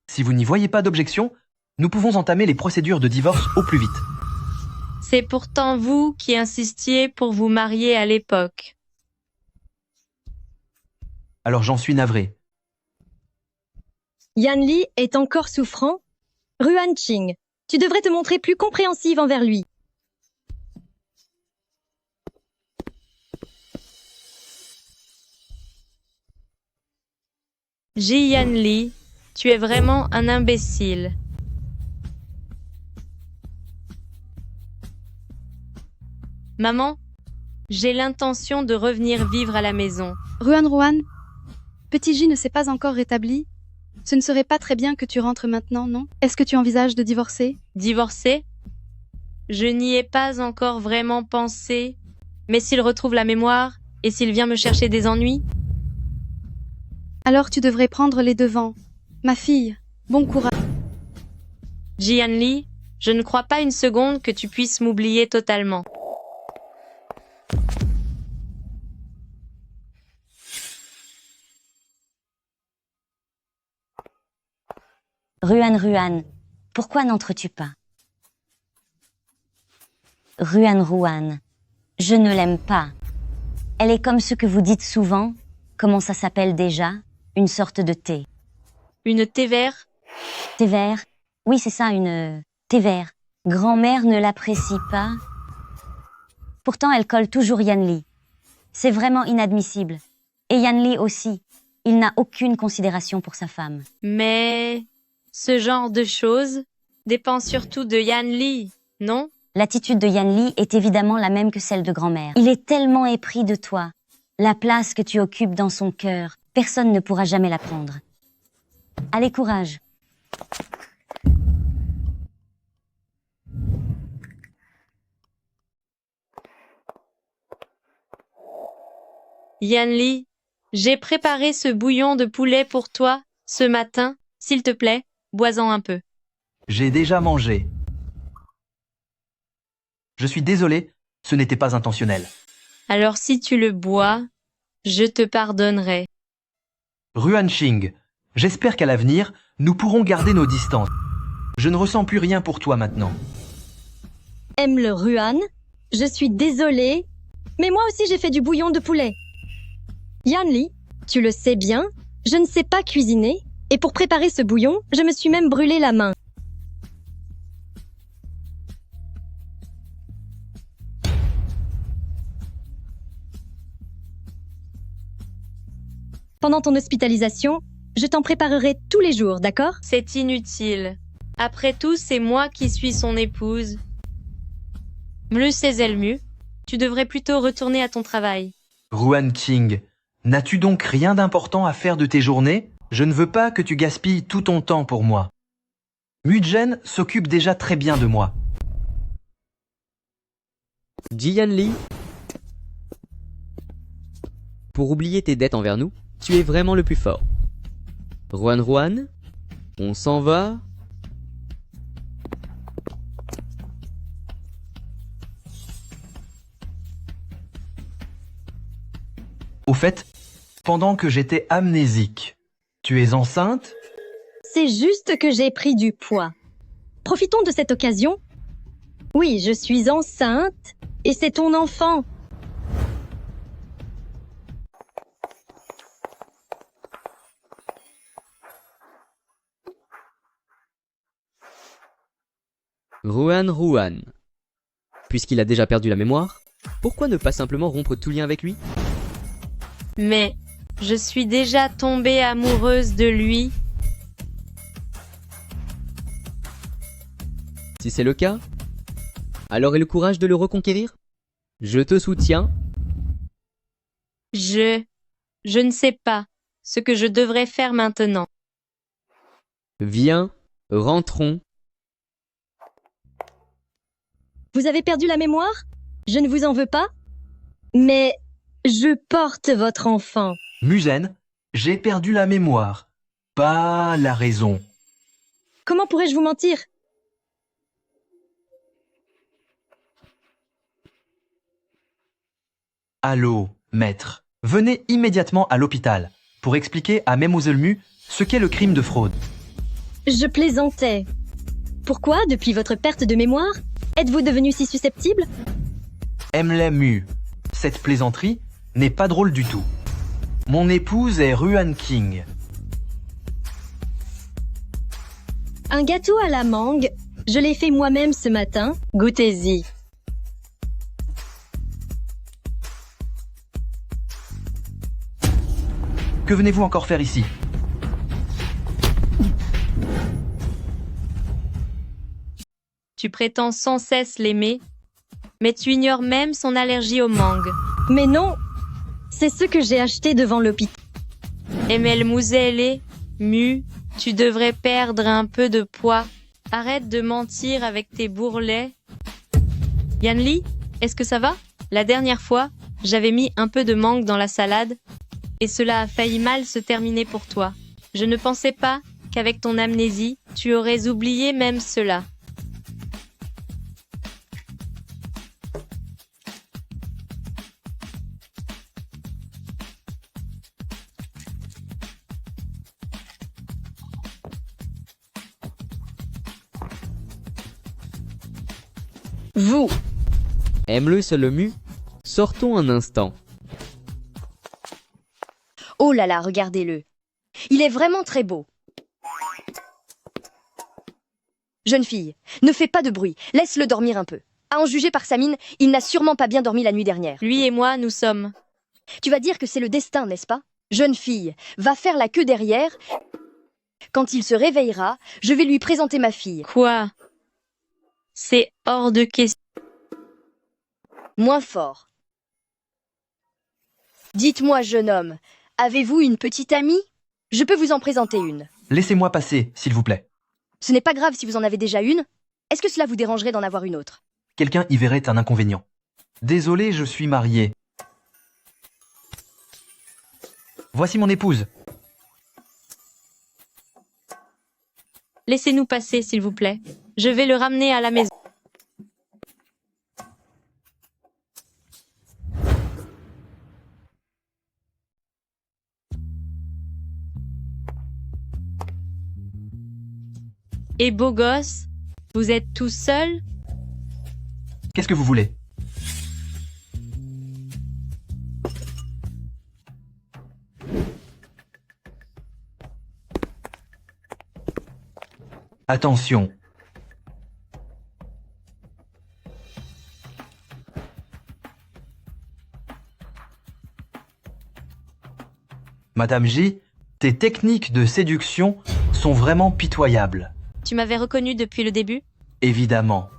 Si vous n'y voyez pas d'objection, nous pouvons entamer les procédures de divorce au plus vite. C'est pourtant vous qui insistiez pour vous marier à l'époque. Alors j'en suis navré. Yan Li est encore souffrant? Ruan Qing, tu devrais te montrer plus compréhensive envers lui. Jian Li, tu es vraiment un imbécile. Maman, j'ai l'intention de revenir vivre à la maison. Ruan, Petit J ne s'est pas encore rétabli. Ce ne serait pas très bien que tu rentres maintenant, non? Est-ce que tu envisages de divorcer? Divorcer? Je n'y ai pas encore vraiment pensé. Mais s'il retrouve la mémoire, et s'il vient me chercher des ennuis? Alors tu devrais prendre les devants. Ma fille, bon courage. Jian Li, je ne crois pas une seconde que tu puisses m'oublier totalement. Ruan, pourquoi n'entres-tu pas? Ruan, je ne l'aime pas. Elle est comme ce que vous dites souvent, comment ça s'appelle déjà? Une sorte de thé. Une thé vert? Thé vert? Oui, c'est ça, une thé vert. Grand-mère ne l'apprécie pas. Pourtant, elle colle toujours Yanli. C'est vraiment inadmissible. Et Yanli aussi. Il n'a aucune considération pour sa femme. Mais ce genre de choses dépend surtout de Yanli, non? L'attitude de Yanli est évidemment la même que celle de grand-mère. Il est tellement épris de toi. La place que tu occupes dans son cœur, personne ne pourra jamais la prendre. Allez, courage. Yanli, j'ai préparé ce bouillon de poulet pour toi ce matin. S'il te plaît, bois-en un peu. J'ai déjà mangé. Je suis désolé, ce n'était pas intentionnel. Alors si tu le bois, je te pardonnerai. Ruan Xing, j'espère qu'à l'avenir, nous pourrons garder nos distances. Je ne ressens plus rien pour toi maintenant. Aime le Ruan, je suis désolée, mais moi aussi j'ai fait du bouillon de poulet. Yanli, tu le sais bien, je ne sais pas cuisiner, et pour préparer ce bouillon, je me suis même brûlé la main. Pendant ton hospitalisation, je t'en préparerai tous les jours, d'accord? C'est inutile. Après tout, c'est moi qui suis son épouse. Le sais-elle mieux? Tu devrais plutôt retourner à ton travail. Ruan Xing, n'as-tu donc rien d'important à faire de tes journées? Je ne veux pas que tu gaspilles tout ton temps pour moi. Muzhen s'occupe déjà très bien de moi. Ji Yanli, pour oublier tes dettes envers nous, tu es vraiment le plus fort. Ruan, on s'en va. Au fait, pendant que j'étais amnésique, tu es enceinte? C'est juste que j'ai pris du poids. Profitons de cette occasion. Oui, je suis enceinte, et c'est ton enfant. Ruan. Puisqu'il a déjà perdu la mémoire, pourquoi ne pas simplement rompre tout lien avec lui? Mais je suis déjà tombée amoureuse de lui. Si c'est le cas, alors aie le courage de le reconquérir. Je te soutiens. Je ne sais pas ce que je devrais faire maintenant. Viens, rentrons. Vous avez perdu la mémoire? Je ne vous en veux pas. Mais je porte votre enfant. Muzhen, j'ai perdu la mémoire, pas la raison. Comment pourrais-je vous mentir? Allô, maître. Venez immédiatement à l'hôpital pour expliquer à Mademoiselle Mu ce qu'est le crime de fraude. Je plaisantais. Pourquoi, depuis votre perte de mémoire, êtes-vous devenu si susceptible? Emlem Mu, cette plaisanterie n'est pas drôle du tout. Mon épouse est Ruan Xing. Un gâteau à la mangue, je l'ai fait moi-même ce matin. Goûtez-y. Que venez-vous encore faire ici? Tu prétends sans cesse l'aimer, mais tu ignores même son allergie aux mangues. Mais non, c'est ce que j'ai acheté devant l'hôpital. Emel Mouzele, Mu, tu devrais perdre un peu de poids. Arrête de mentir avec tes bourrelets. Yanli, est-ce que ça va? La dernière fois, j'avais mis un peu de mangue dans la salade, et cela a failli mal se terminer pour toi. Je ne pensais pas qu'avec ton amnésie, tu aurais oublié même cela. Vous. Aime-le, se le mue. Sortons un instant. Oh là là, regardez-le. Il est vraiment très beau. Jeune fille, ne fais pas de bruit, laisse-le dormir un peu. À en juger par sa mine, il n'a sûrement pas bien dormi la nuit dernière. Lui et moi, nous sommes. Tu vas dire que c'est le destin, n'est-ce pas? Jeune fille, va faire la queue derrière. Quand il se réveillera, je vais lui présenter ma fille. Quoi? C'est hors de question. Moins fort. Dites-moi, jeune homme, avez-vous une petite amie? Je peux vous en présenter une. Laissez-moi passer, s'il vous plaît. Ce n'est pas grave si vous en avez déjà une. Est-ce que cela vous dérangerait d'en avoir une autre? Quelqu'un y verrait un inconvénient. Désolé, je suis marié. Voici mon épouse. Laissez-nous passer, s'il vous plaît. Je vais le ramener à la maison. Et beau gosse, vous êtes tout seul? Qu'est-ce que vous voulez? Attention. Madame J, tes techniques de séduction sont vraiment pitoyables. Tu m'avais reconnu depuis le début? Évidemment.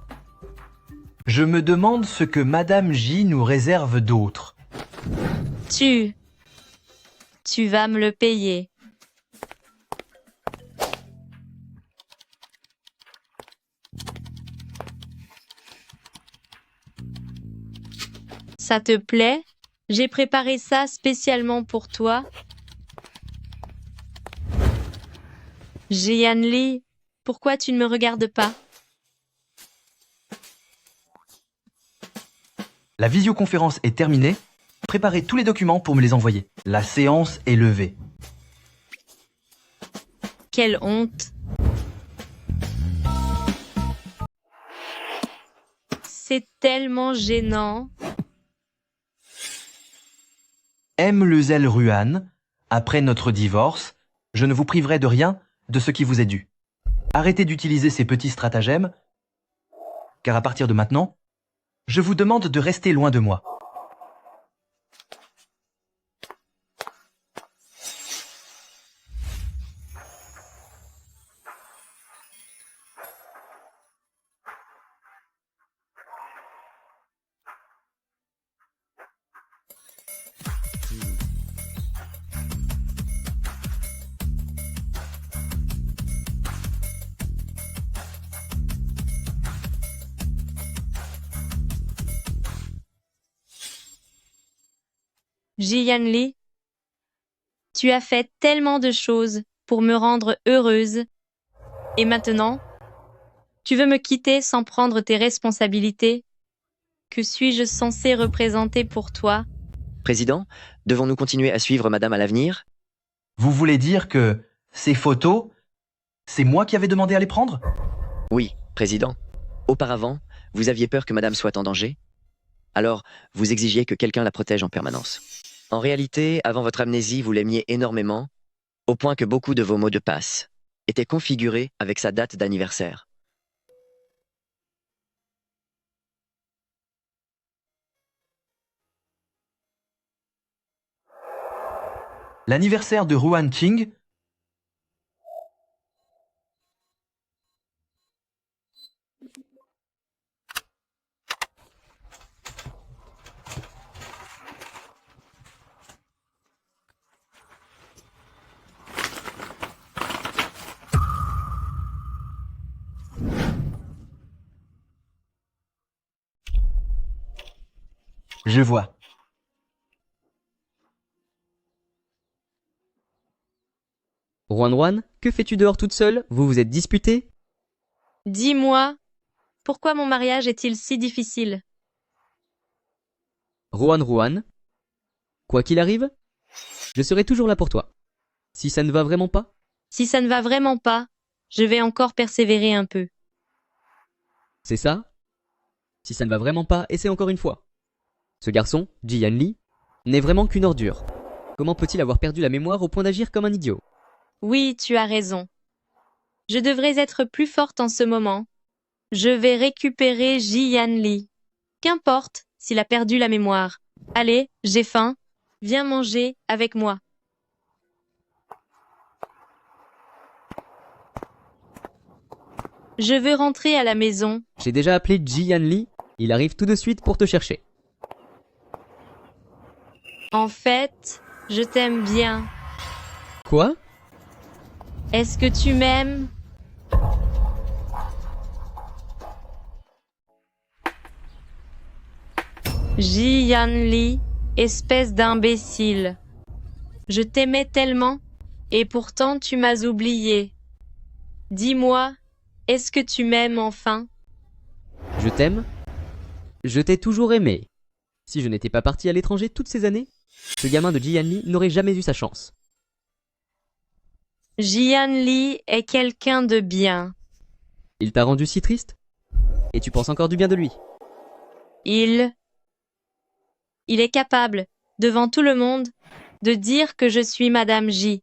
Je me demande ce que Madame J nous réserve d'autre. Tu vas me le payer. Ça te plaît? J'ai préparé ça spécialement pour toi. Jian Li, pourquoi tu ne me regardes pas? La visioconférence est terminée. Préparez tous les documents pour me les envoyer. La séance est levée. Quelle honte! C'est tellement gênant. M. Lezel Ruan, après notre divorce, je ne vous priverai de rien de ce qui vous est dû. Arrêtez d'utiliser ces petits stratagèmes, car à partir de maintenant, je vous demande de rester loin de moi. Jian Li, tu as fait tellement de choses pour me rendre heureuse. Et maintenant, tu veux me quitter sans prendre tes responsabilités? Que suis-je censée représenter pour toi? Président, devons-nous continuer à suivre Madame à l'avenir? Vous voulez dire que ces photos, c'est moi qui avais demandé à les prendre? Oui, Président. Auparavant, vous aviez peur que Madame soit en danger. Alors, vous exigiez que quelqu'un la protège en permanence. En réalité, avant votre amnésie, vous l'aimiez énormément, au point que beaucoup de vos mots de passe étaient configurés avec sa date d'anniversaire. L'anniversaire de Ruan Qing? Je vois. Ruan, que fais-tu dehors toute seule? Vous vous êtes disputés? Dis-moi, pourquoi mon mariage est-il si difficile? Ruan, quoi qu'il arrive, je serai toujours là pour toi. Si ça ne va vraiment pas? Si ça ne va vraiment pas, je vais encore persévérer un peu. C'est ça? Si ça ne va vraiment pas, essaie encore une fois. Ce garçon, Ji-Yan Lee, n'est vraiment qu'une ordure. Comment peut-il avoir perdu la mémoire au point d'agir comme un idiot? Oui, tu as raison. Je devrais être plus forte en ce moment. Je vais récupérer Ji-Yan Lee. Qu'importe s'il a perdu la mémoire. Allez, j'ai faim. Viens manger avec moi. Je veux rentrer à la maison. J'ai déjà appelé Ji-Yan Lee, il arrive tout de suite pour te chercher. En fait, je t'aime bien. Quoi? Est-ce que tu m'aimes? Ji-Yan Lee, espèce d'imbécile. Je t'aimais tellement, et pourtant tu m'as oublié. Dis-moi, est-ce que tu m'aimes enfin? Je t'aime? Je t'ai toujours aimé. Si je n'étais pas parti à l'étranger toutes ces années, ce gamin de Ji-Yan Lee n'aurait jamais eu sa chance. Ji-Yan Lee est quelqu'un de bien. Il t'a rendu si triste? Et tu penses encore du bien de lui? Il est capable, devant tout le monde, de dire que je suis Madame J.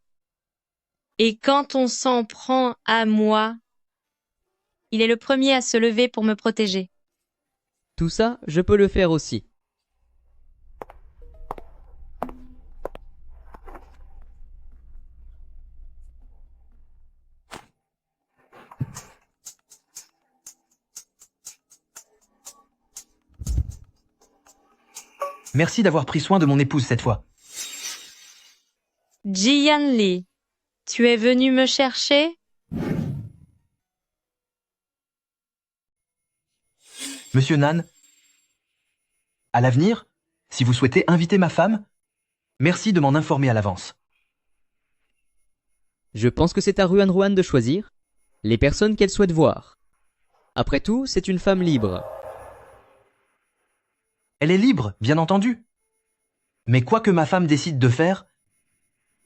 Et quand on s'en prend à moi, il est le premier à se lever pour me protéger. Tout ça, je peux le faire aussi. Merci d'avoir pris soin de mon épouse cette fois. Ji-Yan Lee, tu es venu me chercher? Monsieur Nan, à l'avenir, si vous souhaitez inviter ma femme, merci de m'en informer à l'avance. Je pense que c'est à Ruan de choisir les personnes qu'elle souhaite voir. Après tout, c'est une femme libre. Elle est libre, bien entendu. Mais quoi que ma femme décide de faire,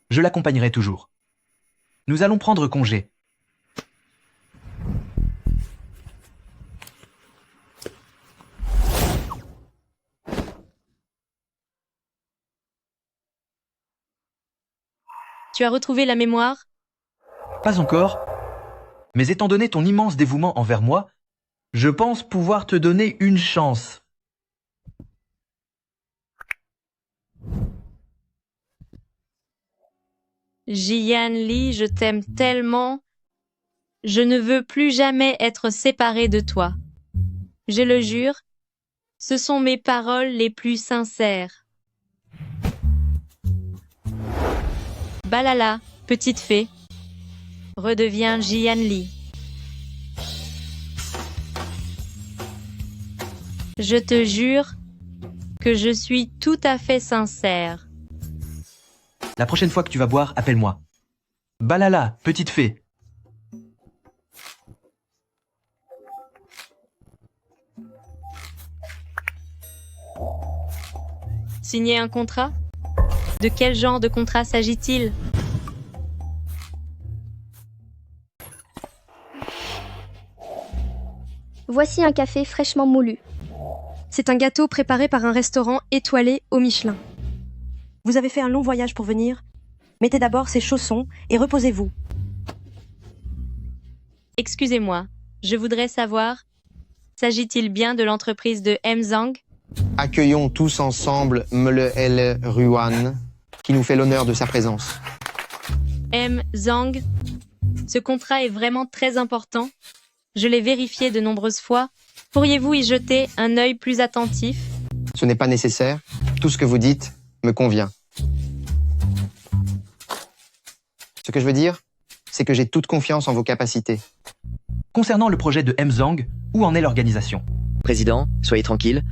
je l'accompagnerai toujours. Nous allons prendre congé. Tu as retrouvé la mémoire? Pas encore. Mais étant donné ton immense dévouement envers moi, je pense pouvoir te donner une chance. Ji-Yan Lee, je t'aime tellement. Je ne veux plus jamais être séparée de toi. Je le jure, ce sont mes paroles les plus sincères. Balala, petite fée, redeviens Ji-Yan Lee. Je te jure que je suis tout à fait sincère. La prochaine fois que tu vas boire, appelle-moi. Balala, petite fée. Signer un contrat? De quel genre de contrat s'agit-il? Voici un café fraîchement moulu. C'est un gâteau préparé par un restaurant étoilé au Michelin. Vous avez fait un long voyage pour venir. Mettez d'abord ces chaussons et reposez-vous. Excusez-moi, je voudrais savoir, s'agit-il bien de l'entreprise de M. Zhang? Accueillons tous ensemble Mele El Ruan, qui nous fait l'honneur de sa présence. M. Zhang, ce contrat est vraiment très important. Je l'ai vérifié de nombreuses fois. Pourriez-vous y jeter un œil plus attentif? Ce n'est pas nécessaire. Tout ce que vous dites me convient. Ce que je veux dire, c'est que j'ai toute confiance en vos capacités. Concernant le projet de M. Zhang, où en est l'organisation? Président, soyez tranquille,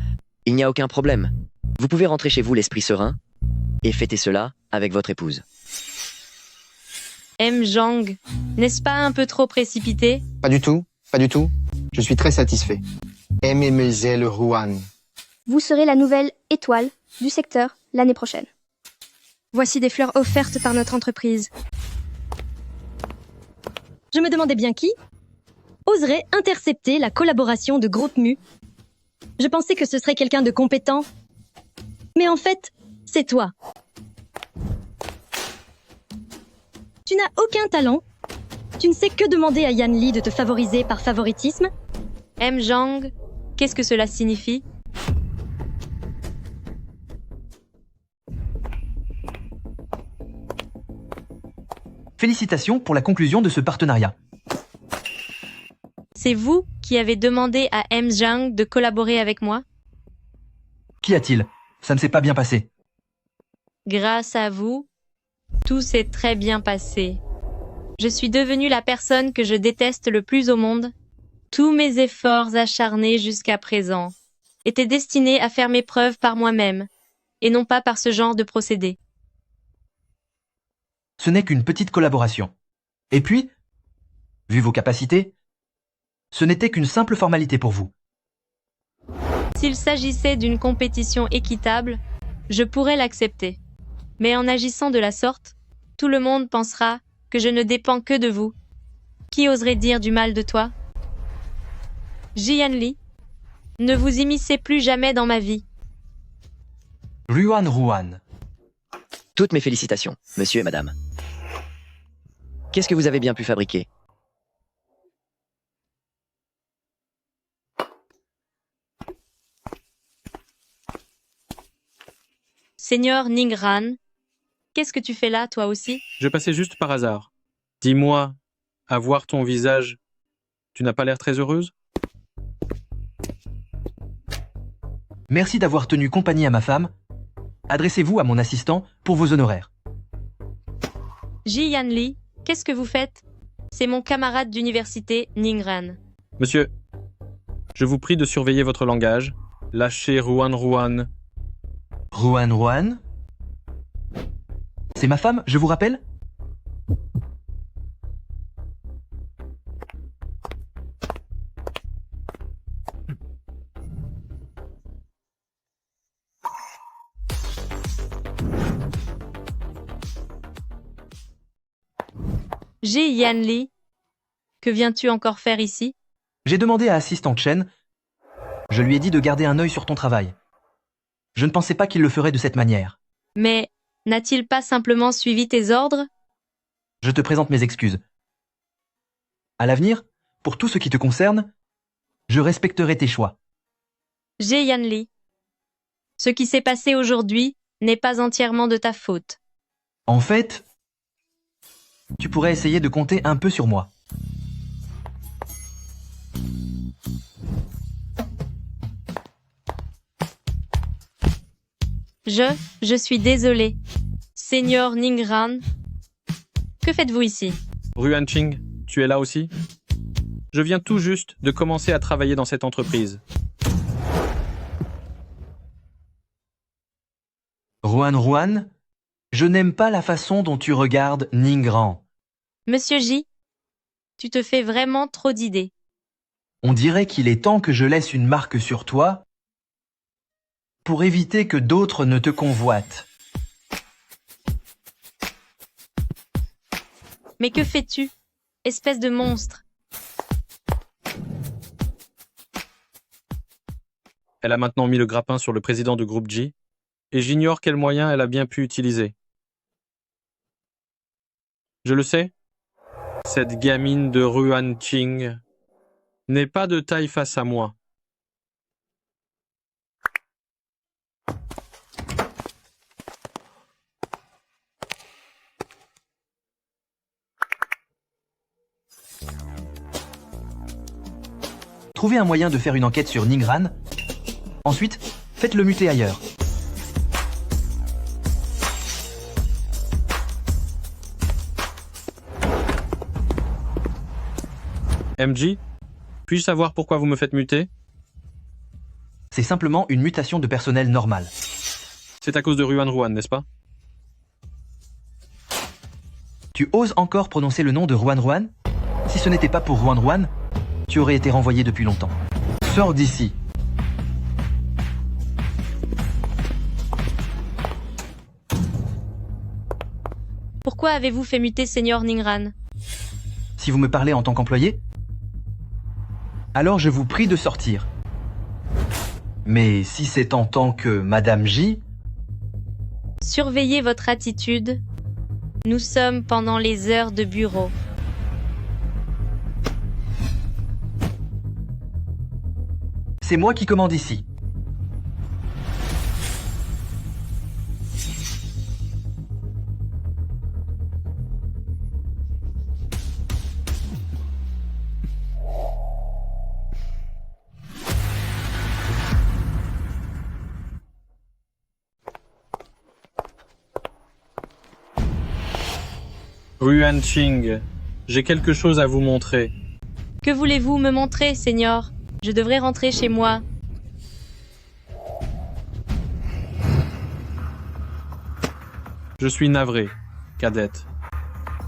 il n'y a aucun problème. Vous pouvez rentrer chez vous l'esprit serein et fêter cela avec votre épouse. M. Zhang, n'est-ce pas un peu trop précipité? Pas du tout, pas du tout. Je suis très satisfait. Mademoiselle Ruan. Vous serez la nouvelle étoile du secteur l'année prochaine. Voici des fleurs offertes par notre entreprise. Je me demandais bien qui oserait intercepter la collaboration de Groupe Mu Je pensais que ce serait quelqu'un de compétent. Mais en fait, c'est toi. Tu n'as aucun talent. Tu ne sais que demander à Yan Li de te favoriser par favoritisme. M. Zhang, qu'est-ce que cela signifie? Félicitations pour la conclusion de ce partenariat. C'est vous qui avez demandé à M. Zhang de collaborer avec moi? Qu'y a-t-il? Ça ne s'est pas bien passé. Grâce à vous, tout s'est très bien passé. Je suis devenue la personne que je déteste le plus au monde. Tous mes efforts acharnés jusqu'à présent étaient destinés à faire mes preuves par moi-même, et non pas par ce genre de procédé. Ce n'est qu'une petite collaboration. Et puis, vu vos capacités, ce n'était qu'une simple formalité pour vous. S'il s'agissait d'une compétition équitable, je pourrais l'accepter. Mais en agissant de la sorte, tout le monde pensera que je ne dépends que de vous. Qui oserait dire du mal de toi? Jian Li, ne vous immiscez plus jamais dans ma vie. Ruan. Toutes mes félicitations, monsieur et madame. Qu'est-ce que vous avez bien pu fabriquer? Seigneur Ningran, qu'est-ce que tu fais là, toi aussi? Je passais juste par hasard. Dis-moi, à voir ton visage, tu n'as pas l'air très heureuse? Merci d'avoir tenu compagnie à ma femme. Adressez-vous à mon assistant pour vos honoraires. Jian Li, qu'est-ce que vous faites? C'est mon camarade d'université, Ningran. Monsieur, je vous prie de surveiller votre langage. Lâchez Ruan. Ruan? C'est ma femme, je vous rappelle? Jian Li, que viens-tu encore faire ici? J'ai demandé à Assistant Chen. Je lui ai dit de garder un œil sur ton travail. Je ne pensais pas qu'il le ferait de cette manière. Mais n'a-t-il pas simplement suivi tes ordres? Je te présente mes excuses. À l'avenir, pour tout ce qui te concerne, je respecterai tes choix. Jian Li, ce qui s'est passé aujourd'hui n'est pas entièrement de ta faute. En fait, tu pourrais essayer de compter un peu sur moi. Je suis désolé. Seigneur Ningran, que faites-vous ici? Ruan Qing, tu es là aussi? Je viens tout juste de commencer à travailler dans cette entreprise. Ruan, je n'aime pas la façon dont tu regardes Ningran. Monsieur J, tu te fais vraiment trop d'idées. On dirait qu'il est temps que je laisse une marque sur toi pour éviter que d'autres ne te convoitent. Mais que fais-tu, espèce de monstre? Elle a maintenant mis le grappin sur le président du groupe J, et j'ignore quels moyens elle a bien pu utiliser. Je le sais, cette gamine de Ruan Qing n'est pas de taille face à moi. Trouvez un moyen de faire une enquête sur Ningran. Ensuite, faites-le muter ailleurs. MJ, puis-je savoir pourquoi vous me faites muter? C'est simplement une mutation de personnel normale. C'est à cause de Ruan, n'est-ce pas? Tu oses encore prononcer le nom de Ruan? Si ce n'était pas pour Ruan, tu aurais été renvoyé depuis longtemps. Sors d'ici. Pourquoi avez-vous fait muter Seigneur Ningran? Si vous me parlez en tant qu'employé, alors je vous prie de sortir. Mais si c'est en tant que Madame J, Surveillez votre attitude. Nous sommes pendant les heures de bureau. c'est moi qui commande ici. Ruan Qing, j'ai quelque chose à vous montrer. Que voulez-vous me montrer, Seigneur? Je devrais rentrer chez moi. Je suis navré, cadette.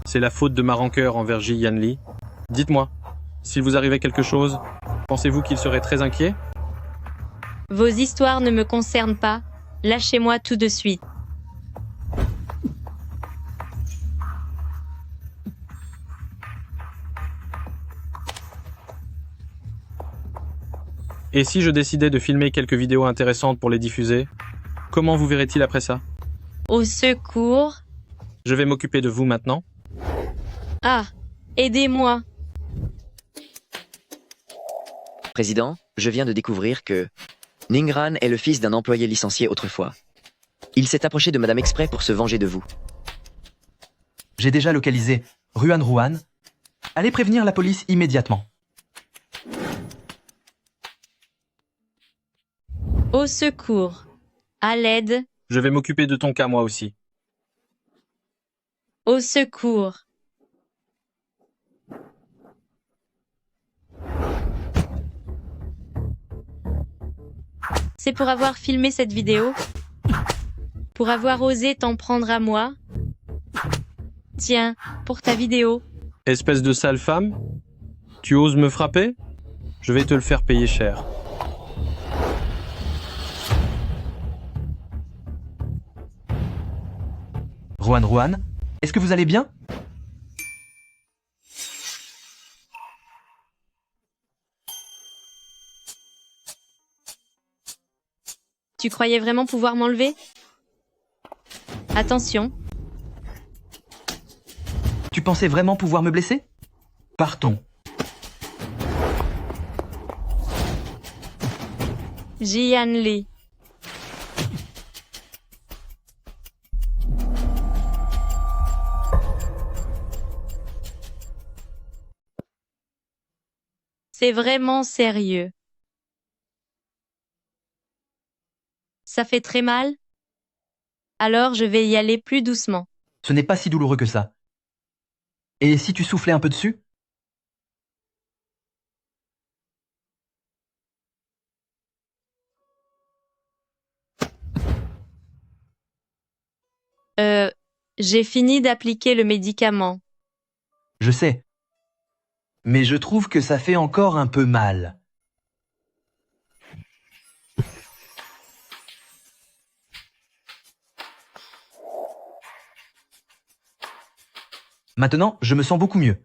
C'est la faute de ma rancœur envers Ji Yanli. Dites-moi, s'il vous arrivait quelque chose, pensez-vous qu'il serait très inquiet? Vos histoires ne me concernent pas. Lâchez-moi tout de suite. Et si je décidais de filmer quelques vidéos intéressantes pour les diffuser, comment vous verrait-il après ça? Au secours. Je vais m'occuper de vous maintenant. Ah, aidez-moi. Président, je viens de découvrir que Ningran est le fils d'un employé licencié autrefois. Il s'est approché de Madame exprès pour se venger de vous. J'ai déjà localisé Ruan. Allez prévenir la police immédiatement. Au secours. À l'aide. Je vais m'occuper de ton cas moi aussi. Au secours. C'est pour avoir filmé cette vidéo? Pour avoir osé t'en prendre à moi? Tiens, pour ta vidéo. Espèce de sale femme? Tu oses me frapper? Je vais te le faire payer cher. Ruan, est-ce que vous allez bien? Tu croyais vraiment pouvoir m'enlever? Attention. Tu pensais vraiment pouvoir me blesser? Partons. Ji Yanli. C'est vraiment sérieux. Ça fait très mal? Alors je vais y aller plus doucement. Ce n'est pas si douloureux que ça. Et si tu soufflais un peu dessus? J'ai fini d'appliquer le médicament. Je sais. Mais je trouve que ça fait encore un peu mal. Maintenant, je me sens beaucoup mieux.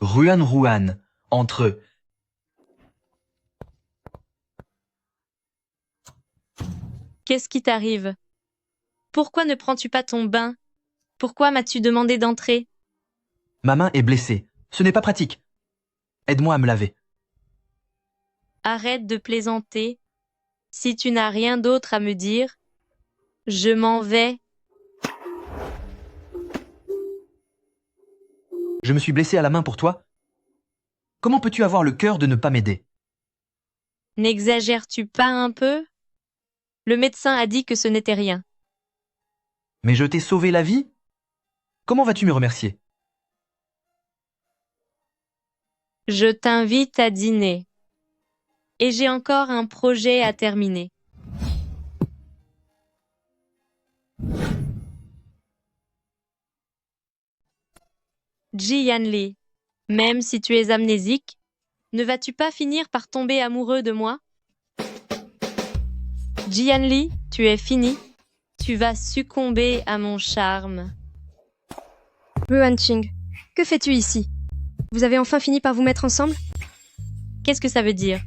Ruan, entre... Qu'est-ce qui t'arrive? Pourquoi ne prends-tu pas ton bain? Pourquoi m'as-tu demandé d'entrer? Ma main est blessée. Ce n'est pas pratique. Aide-moi à me laver. Arrête de plaisanter. Si tu n'as rien d'autre à me dire, je m'en vais. Je me suis blessé à la main pour toi. Comment peux-tu avoir le cœur de ne pas m'aider? N'exagères-tu pas un peu? Le médecin a dit que ce n'était rien. Mais je t'ai sauvé la vie? Comment vas-tu me remercier? Je t'invite à dîner. Et j'ai encore un projet à terminer. Ji Yanli, même si tu es amnésique, ne vas-tu pas finir par tomber amoureux de moi? Ji Yanli, tu es fini. Tu vas succomber à mon charme. Ruan Qing, que fais-tu ici? Vous avez enfin fini par vous mettre ensemble? Qu'est-ce que ça veut dire?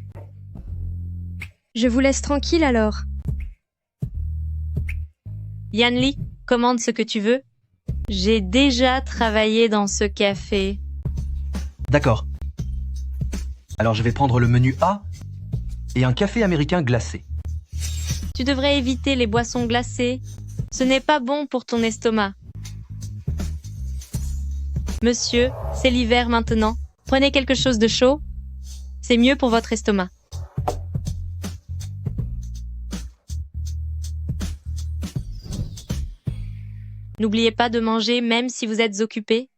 Je vous laisse tranquille alors. Yanli, commande ce que tu veux. J'ai déjà travaillé dans ce café. D'accord. Alors je vais prendre le menu A et un café américain glacé. Tu devrais éviter les boissons glacées. Ce n'est pas bon pour ton estomac. Monsieur, c'est l'hiver maintenant. Prenez quelque chose de chaud. C'est mieux pour votre estomac. N'oubliez pas de manger même si vous êtes occupé.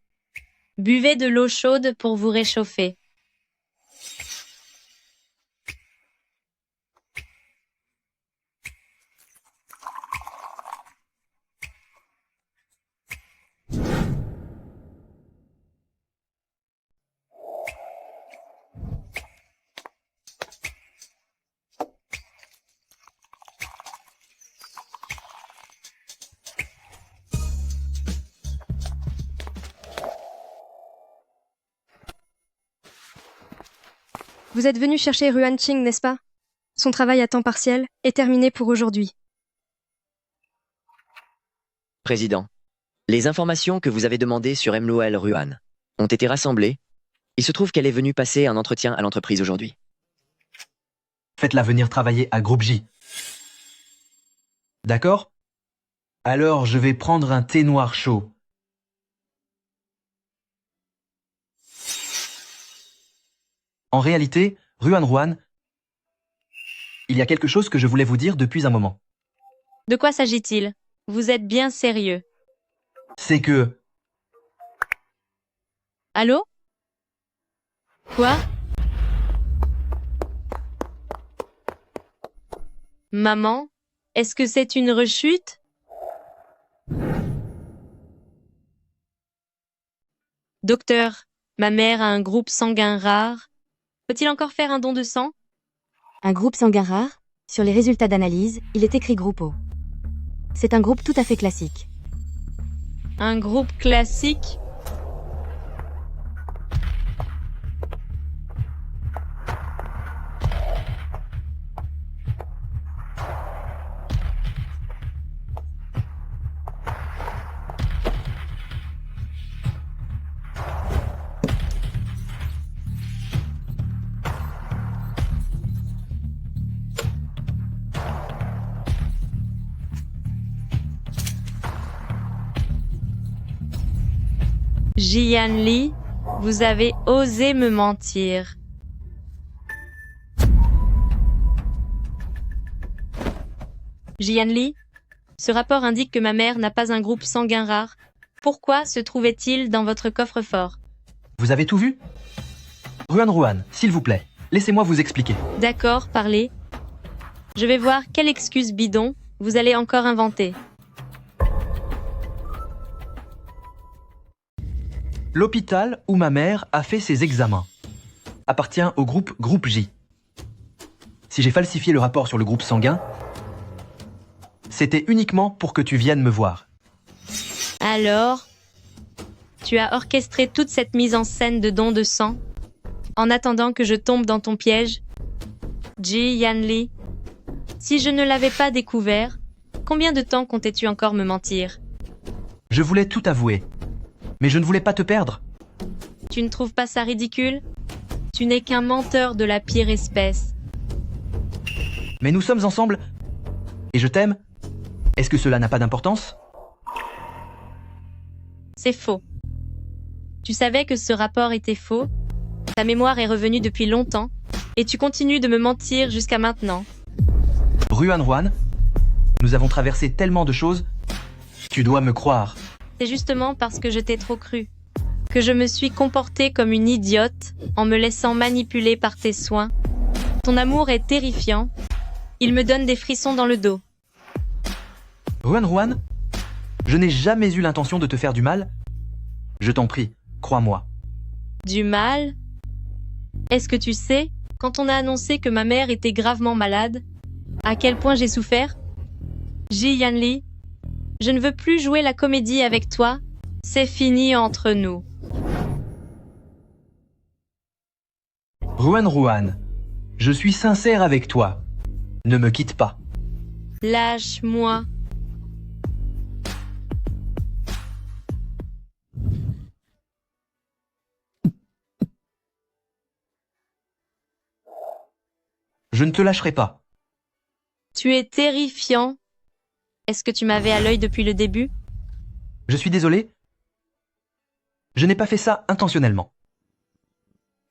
Buvez de l'eau chaude pour vous réchauffer. Vous êtes venu chercher Ruan Ching, n'est-ce pas? Son travail à temps partiel est terminé pour aujourd'hui. Président, les informations que vous avez demandées sur Emloel Ruan ont été rassemblées. Il se trouve qu'elle est venue passer un entretien à l'entreprise aujourd'hui. Faites-la venir travailler à Groupe J. D'accord? Alors je vais prendre un thé noir chaud. En réalité, Ruan Ruan, il y a quelque chose que je voulais vous dire depuis un moment. De quoi s'agit-il? Vous êtes bien sérieux. C'est que... Allô? Quoi? Maman, est-ce que c'est une rechute? Docteur, ma mère a un groupe sanguin rare. Peut-il encore faire un don de sang? Un groupe sanguin rare? Sur les résultats d'analyse, il est écrit groupe O. C'est un groupe tout à fait classique. Un groupe classique? Jian Li, vous avez osé me mentir. Jian Li, ce rapport indique que ma mère n'a pas un groupe sanguin rare. Pourquoi se trouvait-il dans votre coffre-fort? Vous avez tout vu? Ruan Ruan, s'il vous plaît, laissez-moi vous expliquer. D'accord, parlez. Je vais voir quelle excuse bidon vous allez encore inventer. L'hôpital où ma mère a fait ses examens appartient au groupe J. Si j'ai falsifié le rapport sur le groupe sanguin, c'était uniquement pour que tu viennes me voir. Alors, tu as orchestré toute cette mise en scène de don de sang en attendant que je tombe dans ton piège? Jian Li, si je ne l'avais pas découvert, combien de temps comptais-tu encore me mentir? Je voulais tout avouer, mais je ne voulais pas te perdre. Tu ne trouves pas ça ridicule? Tu n'es qu'un menteur de la pire espèce. Mais nous sommes ensemble, et je t'aime. Est-ce que cela n'a pas d'importance? C'est faux. Tu savais que ce rapport était faux? Ta mémoire est revenue depuis longtemps, et tu continues de me mentir jusqu'à maintenant. Ruan Ruan, nous avons traversé tellement de choses. Tu dois me croire. C'est justement parce que je t'ai trop cru, que je me suis comportée comme une idiote en me laissant manipuler par tes soins. Ton amour est terrifiant. Il me donne des frissons dans le dos. Ruan Ruan, je n'ai jamais eu l'intention de te faire du mal. Je t'en prie, crois-moi. Du mal? Est-ce que tu sais, quand on a annoncé que ma mère était gravement malade, à quel point j'ai souffert? Jian Li, je ne veux plus jouer la comédie avec toi. C'est fini entre nous. Ruan, je suis sincère avec toi. Ne me quitte pas. Lâche-moi. Je ne te lâcherai pas. Tu es terrifiant. Est-ce que tu m'avais à l'œil depuis le début? Je suis désolé. Je n'ai pas fait ça intentionnellement.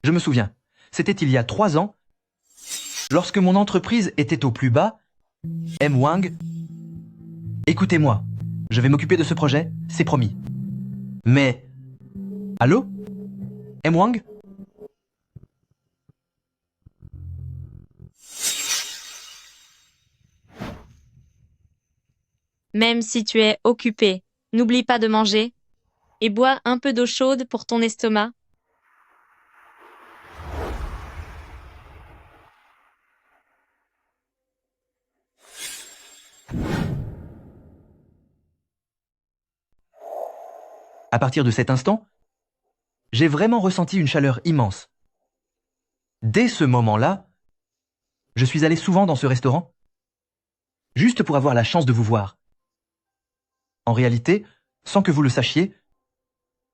Je me souviens, c'était il y a 3 ans, lorsque mon entreprise était au plus bas. M. Wang, écoutez-moi, je vais m'occuper de ce projet, c'est promis. Mais... Allô? M. Wang? Même si tu es occupé, n'oublie pas de manger et bois un peu d'eau chaude pour ton estomac. À partir de cet instant, j'ai vraiment ressenti une chaleur immense. Dès ce moment-là, je suis allé souvent dans ce restaurant, juste pour avoir la chance de vous voir. En réalité, sans que vous le sachiez,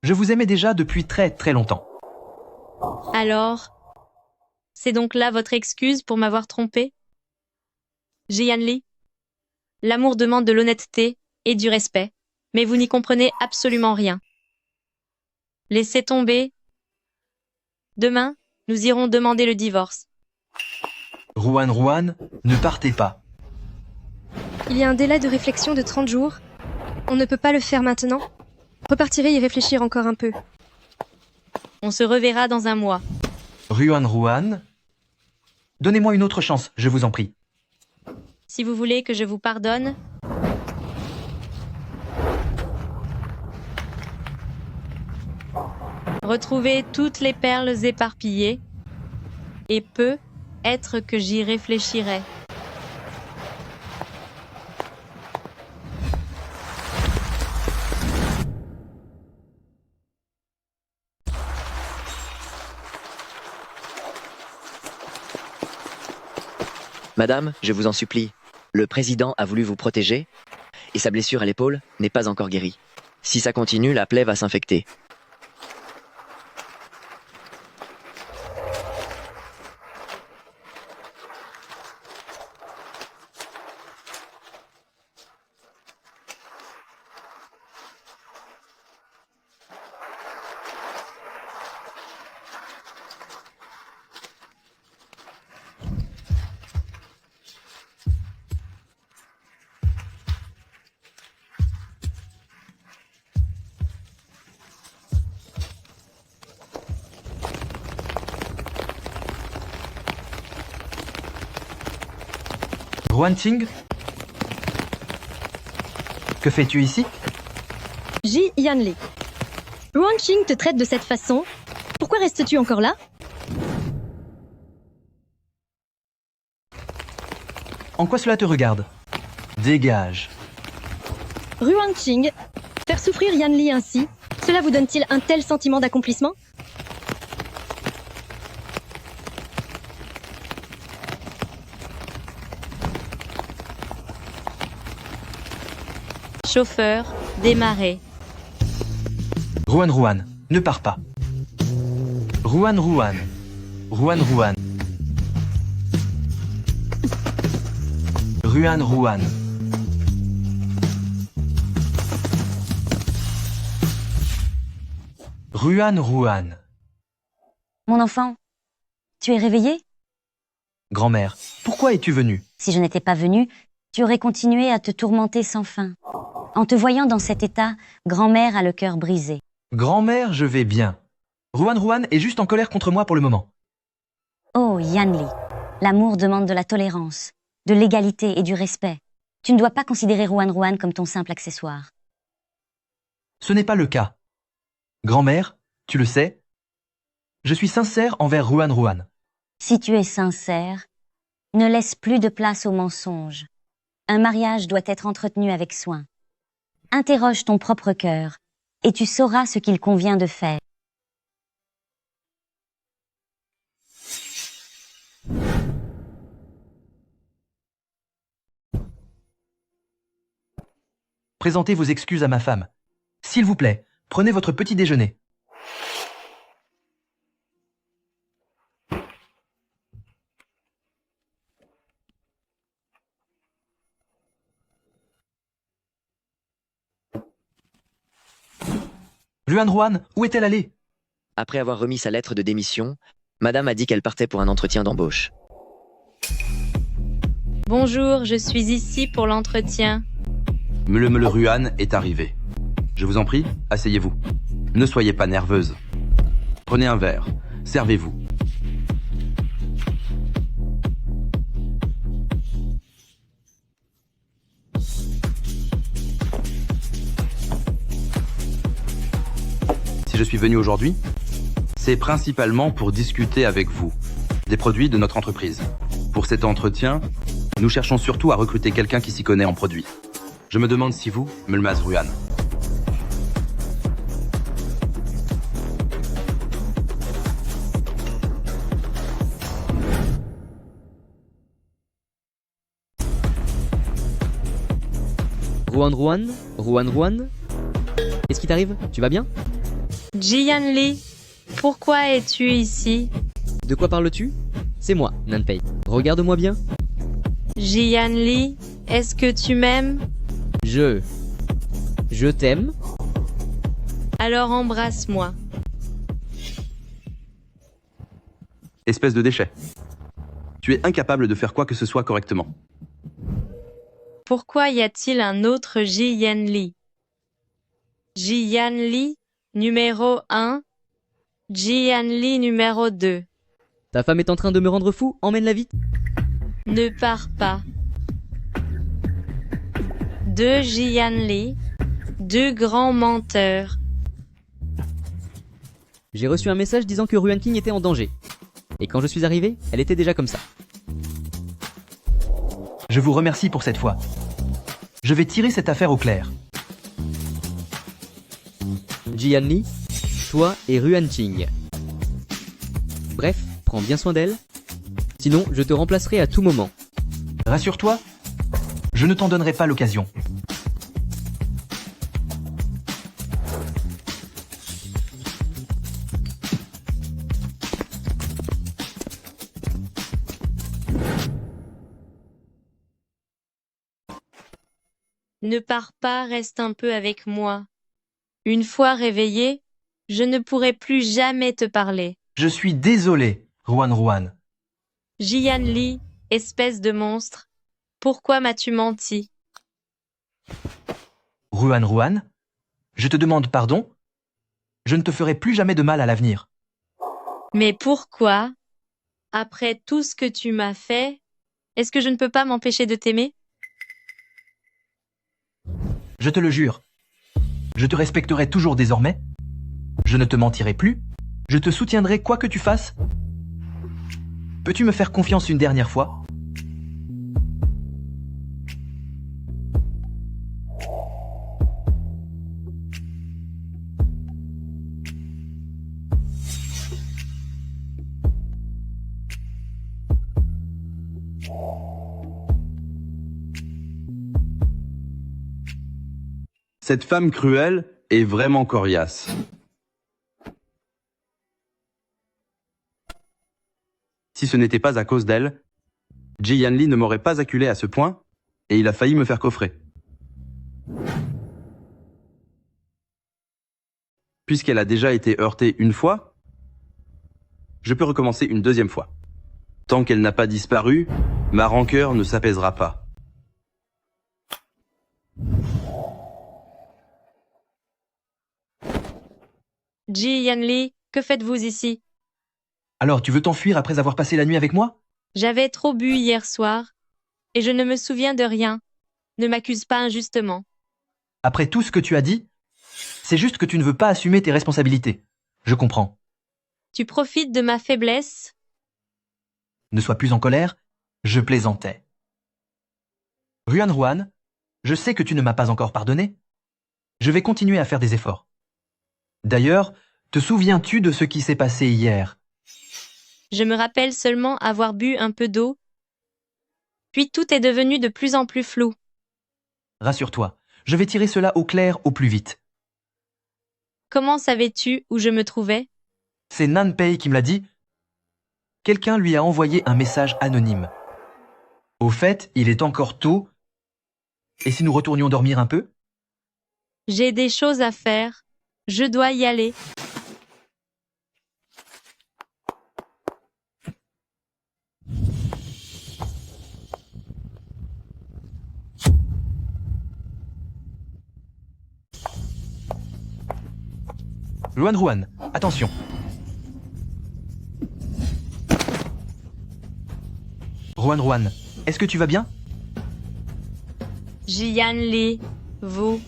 je vous aimais déjà depuis très très longtemps. Alors, c'est donc là votre excuse pour m'avoir trompé? Jianli, l'amour demande de l'honnêteté et du respect, mais vous n'y comprenez absolument rien. Laissez tomber. Demain, nous irons demander le divorce. Ruan, ne partez pas. Il y a un délai de réflexion de 30 jours. On ne peut pas le faire maintenant. Repartirez y réfléchir encore un peu. On se reverra dans un mois. Ruan, donnez-moi une autre chance, je vous en prie. Si vous voulez que je vous pardonne, retrouvez toutes les perles éparpillées, et peut-être que j'y réfléchirai. Madame, je vous en supplie, le président a voulu vous protéger et sa blessure à l'épaule n'est pas encore guérie. Si ça continue, la plaie va s'infecter. Ruan-Ting, que fais-tu ici? Ji Yanli. Ruan Qing te traite de cette façon. Pourquoi restes-tu encore là? En quoi cela te regarde? Dégage. Ruan Qing, faire souffrir Yanli ainsi, cela vous donne-t-il un tel sentiment d'accomplissement? Chauffeur, démarrez. Ruan, ne pars pas. Ruan. Ruan. Mon enfant, tu es réveillé? Grand-mère, pourquoi es-tu venue? Si je n'étais pas venue, tu aurais continué à te tourmenter sans fin. En te voyant dans cet état, grand-mère a le cœur brisé. Grand-mère, je vais bien. Ruan est juste en colère contre moi pour le moment. Oh, Yanli, l'amour demande de la tolérance, de l'égalité et du respect. Tu ne dois pas considérer Ruan comme ton simple accessoire. Ce n'est pas le cas. Grand-mère, tu le sais, je suis sincère envers Ruan. Si tu es sincère, ne laisse plus de place au mensonge. Un mariage doit être entretenu avec soin. Interroge ton propre cœur, et tu sauras ce qu'il convient de faire. Présentez vos excuses à ma femme. S'il vous plaît, prenez votre petit déjeuner. Ruan, où est-elle allée? Après avoir remis sa lettre de démission, Madame a dit qu'elle partait pour un entretien d'embauche. Bonjour, je suis ici pour l'entretien. Le Ruan est arrivé. Je vous en prie, asseyez-vous. Ne soyez pas nerveuse. Prenez un verre. Servez-vous. Si je suis venu aujourd'hui, c'est principalement pour discuter avec vous des produits de notre entreprise. Pour cet entretien, nous cherchons surtout à recruter quelqu'un qui s'y connaît en produits. Je me demande si vous, Mulmaz Ruan. Ruan. Qu'est-ce qui t'arrive? Tu vas bien? Jian Li, pourquoi es-tu ici? De quoi parles-tu? C'est moi, Nanpei. Regarde-moi bien. Jian Li, est-ce que tu m'aimes? Je t'aime. Alors embrasse-moi. Espèce de déchet. Tu es incapable de faire quoi que ce soit correctement. Pourquoi y a-t-il un autre Jian Li? Jian Li numéro 1, Jian Li numéro 2. Ta femme est en train de me rendre fou, emmène-la vite. Ne pars pas. 2 Jian Li, 2 grands menteurs. J'ai reçu un message disant que Ruan King était en danger. Et quand je suis arrivé, elle était déjà comme ça. Je vous remercie pour cette fois. Je vais tirer cette affaire au clair. Jian Li, toi et Ruan Qing. Bref, prends bien soin d'elle. Sinon, je te remplacerai à tout moment. Rassure-toi, je ne t'en donnerai pas l'occasion. Ne pars pas, reste un peu avec moi. Une fois réveillé, je ne pourrai plus jamais te parler. Je suis désolé, Ruan. Jian Li, espèce de monstre, pourquoi m'as-tu menti? Ruan, je te demande pardon. Je ne te ferai plus jamais de mal à l'avenir. Mais pourquoi? Après tout ce que tu m'as fait, est-ce que je ne peux pas m'empêcher de t'aimer? Je te le jure. Je te respecterai toujours désormais. Je ne te mentirai plus. Je te soutiendrai quoi que tu fasses. Peux-tu me faire confiance une dernière fois? Cette femme cruelle est vraiment coriace. Si ce n'était pas à cause d'elle, Jian Li ne m'aurait pas acculé à ce point et il a failli me faire coffrer. Puisqu'elle a déjà été heurtée une fois, je peux recommencer une deuxième fois. Tant qu'elle n'a pas disparu, ma rancœur ne s'apaisera pas. Jian Li, que faites-vous ici? Alors, tu veux t'enfuir après avoir passé la nuit avec moi? J'avais trop bu hier soir, et je ne me souviens de rien. Ne m'accuse pas injustement. Après tout ce que tu as dit, c'est juste que tu ne veux pas assumer tes responsabilités. Je comprends. Tu profites de ma faiblesse? Ne sois plus en colère, je plaisantais. Ruan, je sais que tu ne m'as pas encore pardonné. Je vais continuer à faire des efforts. D'ailleurs, te souviens-tu de ce qui s'est passé hier? Je me rappelle seulement avoir bu un peu d'eau. Puis tout est devenu de plus en plus flou. Rassure-toi, Je vais tirer cela au clair au plus vite. Comment savais-tu où je me trouvais? C'est Nanpei qui me l'a dit. Quelqu'un lui a envoyé un message anonyme. Au fait, il est encore tôt. Et si nous retournions dormir un peu? J'ai des choses à faire. Je dois y aller. Ruan, attention. Ruan, est-ce que tu vas bien? Jianli, vous.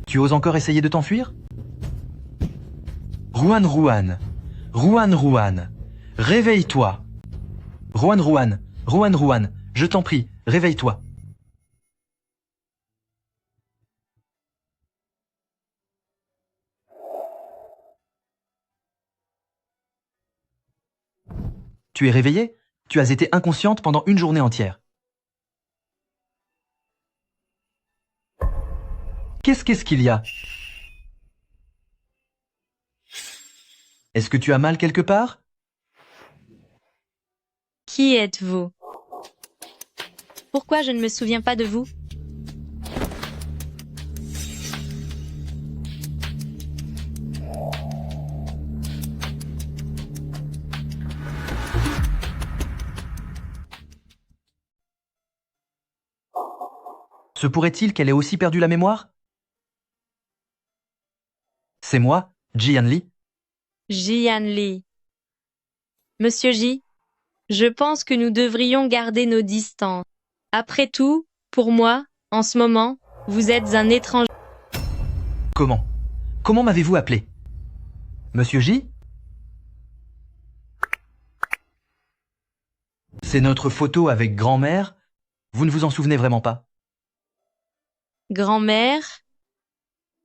Tu oses encore essayer de t'enfuir? Ruan, réveille-toi. Ruan, je t'en prie, réveille-toi. Tu es réveillée? Tu as été inconsciente pendant une journée entière. Qu'est-ce qu'il y a? Est-ce que tu as mal quelque part? Qui êtes-vous? Pourquoi je ne me souviens pas de vous? Se pourrait-il qu'elle ait aussi perdu la mémoire? C'est moi, Jianli. Jianli. Monsieur J, je pense que nous devrions garder nos distances. Après tout, pour moi, en ce moment, vous êtes un étranger. Comment? Comment m'avez-vous appelé? Monsieur J? C'est notre photo avec grand-mère. Vous ne vous en souvenez vraiment pas? Grand-mère?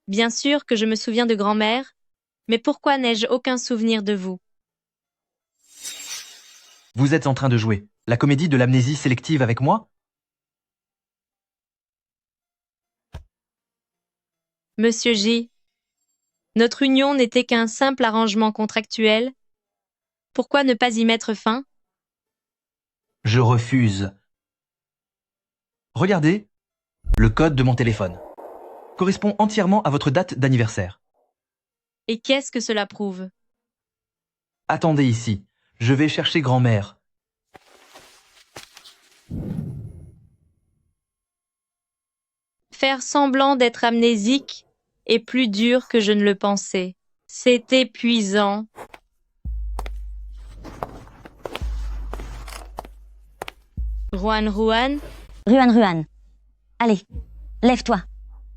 Bien sûr que je me souviens de grand-mère, mais pourquoi n'ai-je aucun souvenir de vous? Vous êtes en train de jouer la comédie de l'amnésie sélective avec moi? Monsieur J, notre union n'était qu'un simple arrangement contractuel. Pourquoi ne pas y mettre fin? Je refuse. Regardez, le code de mon téléphone correspond entièrement à votre date d'anniversaire. Et qu'est-ce que cela prouve? Attendez ici, je vais chercher grand-mère. Faire semblant d'être amnésique est plus dur que je ne le pensais. C'est épuisant. Ruan. Ruan. Allez, lève-toi.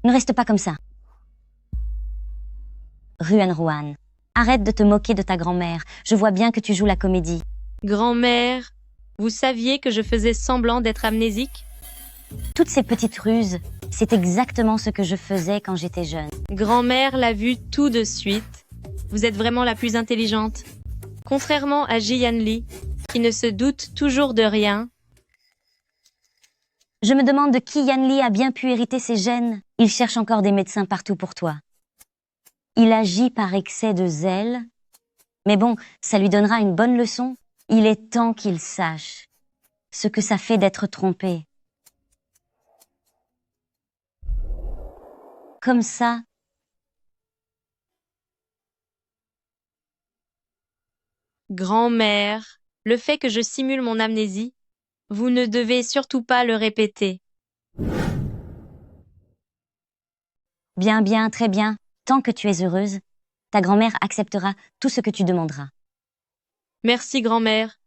Ne reste pas comme ça. Ruan. Arrête de te moquer de ta grand-mère. Je vois bien que tu joues la comédie. Grand-mère, vous saviez que je faisais semblant d'être amnésique? Toutes ces petites ruses, c'est exactement ce que je faisais quand j'étais jeune. Grand-mère l'a vu tout de suite. Vous êtes vraiment la plus intelligente. Contrairement à Jianli, qui ne se doute toujours de rien. Je me demande de qui Yanli a bien pu hériter ses gènes. Il cherche encore des médecins partout pour toi. Il agit par excès de zèle. Mais bon, ça lui donnera une bonne leçon. Il est temps qu'il sache ce que ça fait d'être trompé. Comme ça, Grand-mère, le fait que je simule mon amnésie, vous ne devez surtout pas le répéter. Bien, très bien. Tant que tu es heureuse, ta grand-mère acceptera tout ce que tu demanderas. Merci, grand-mère.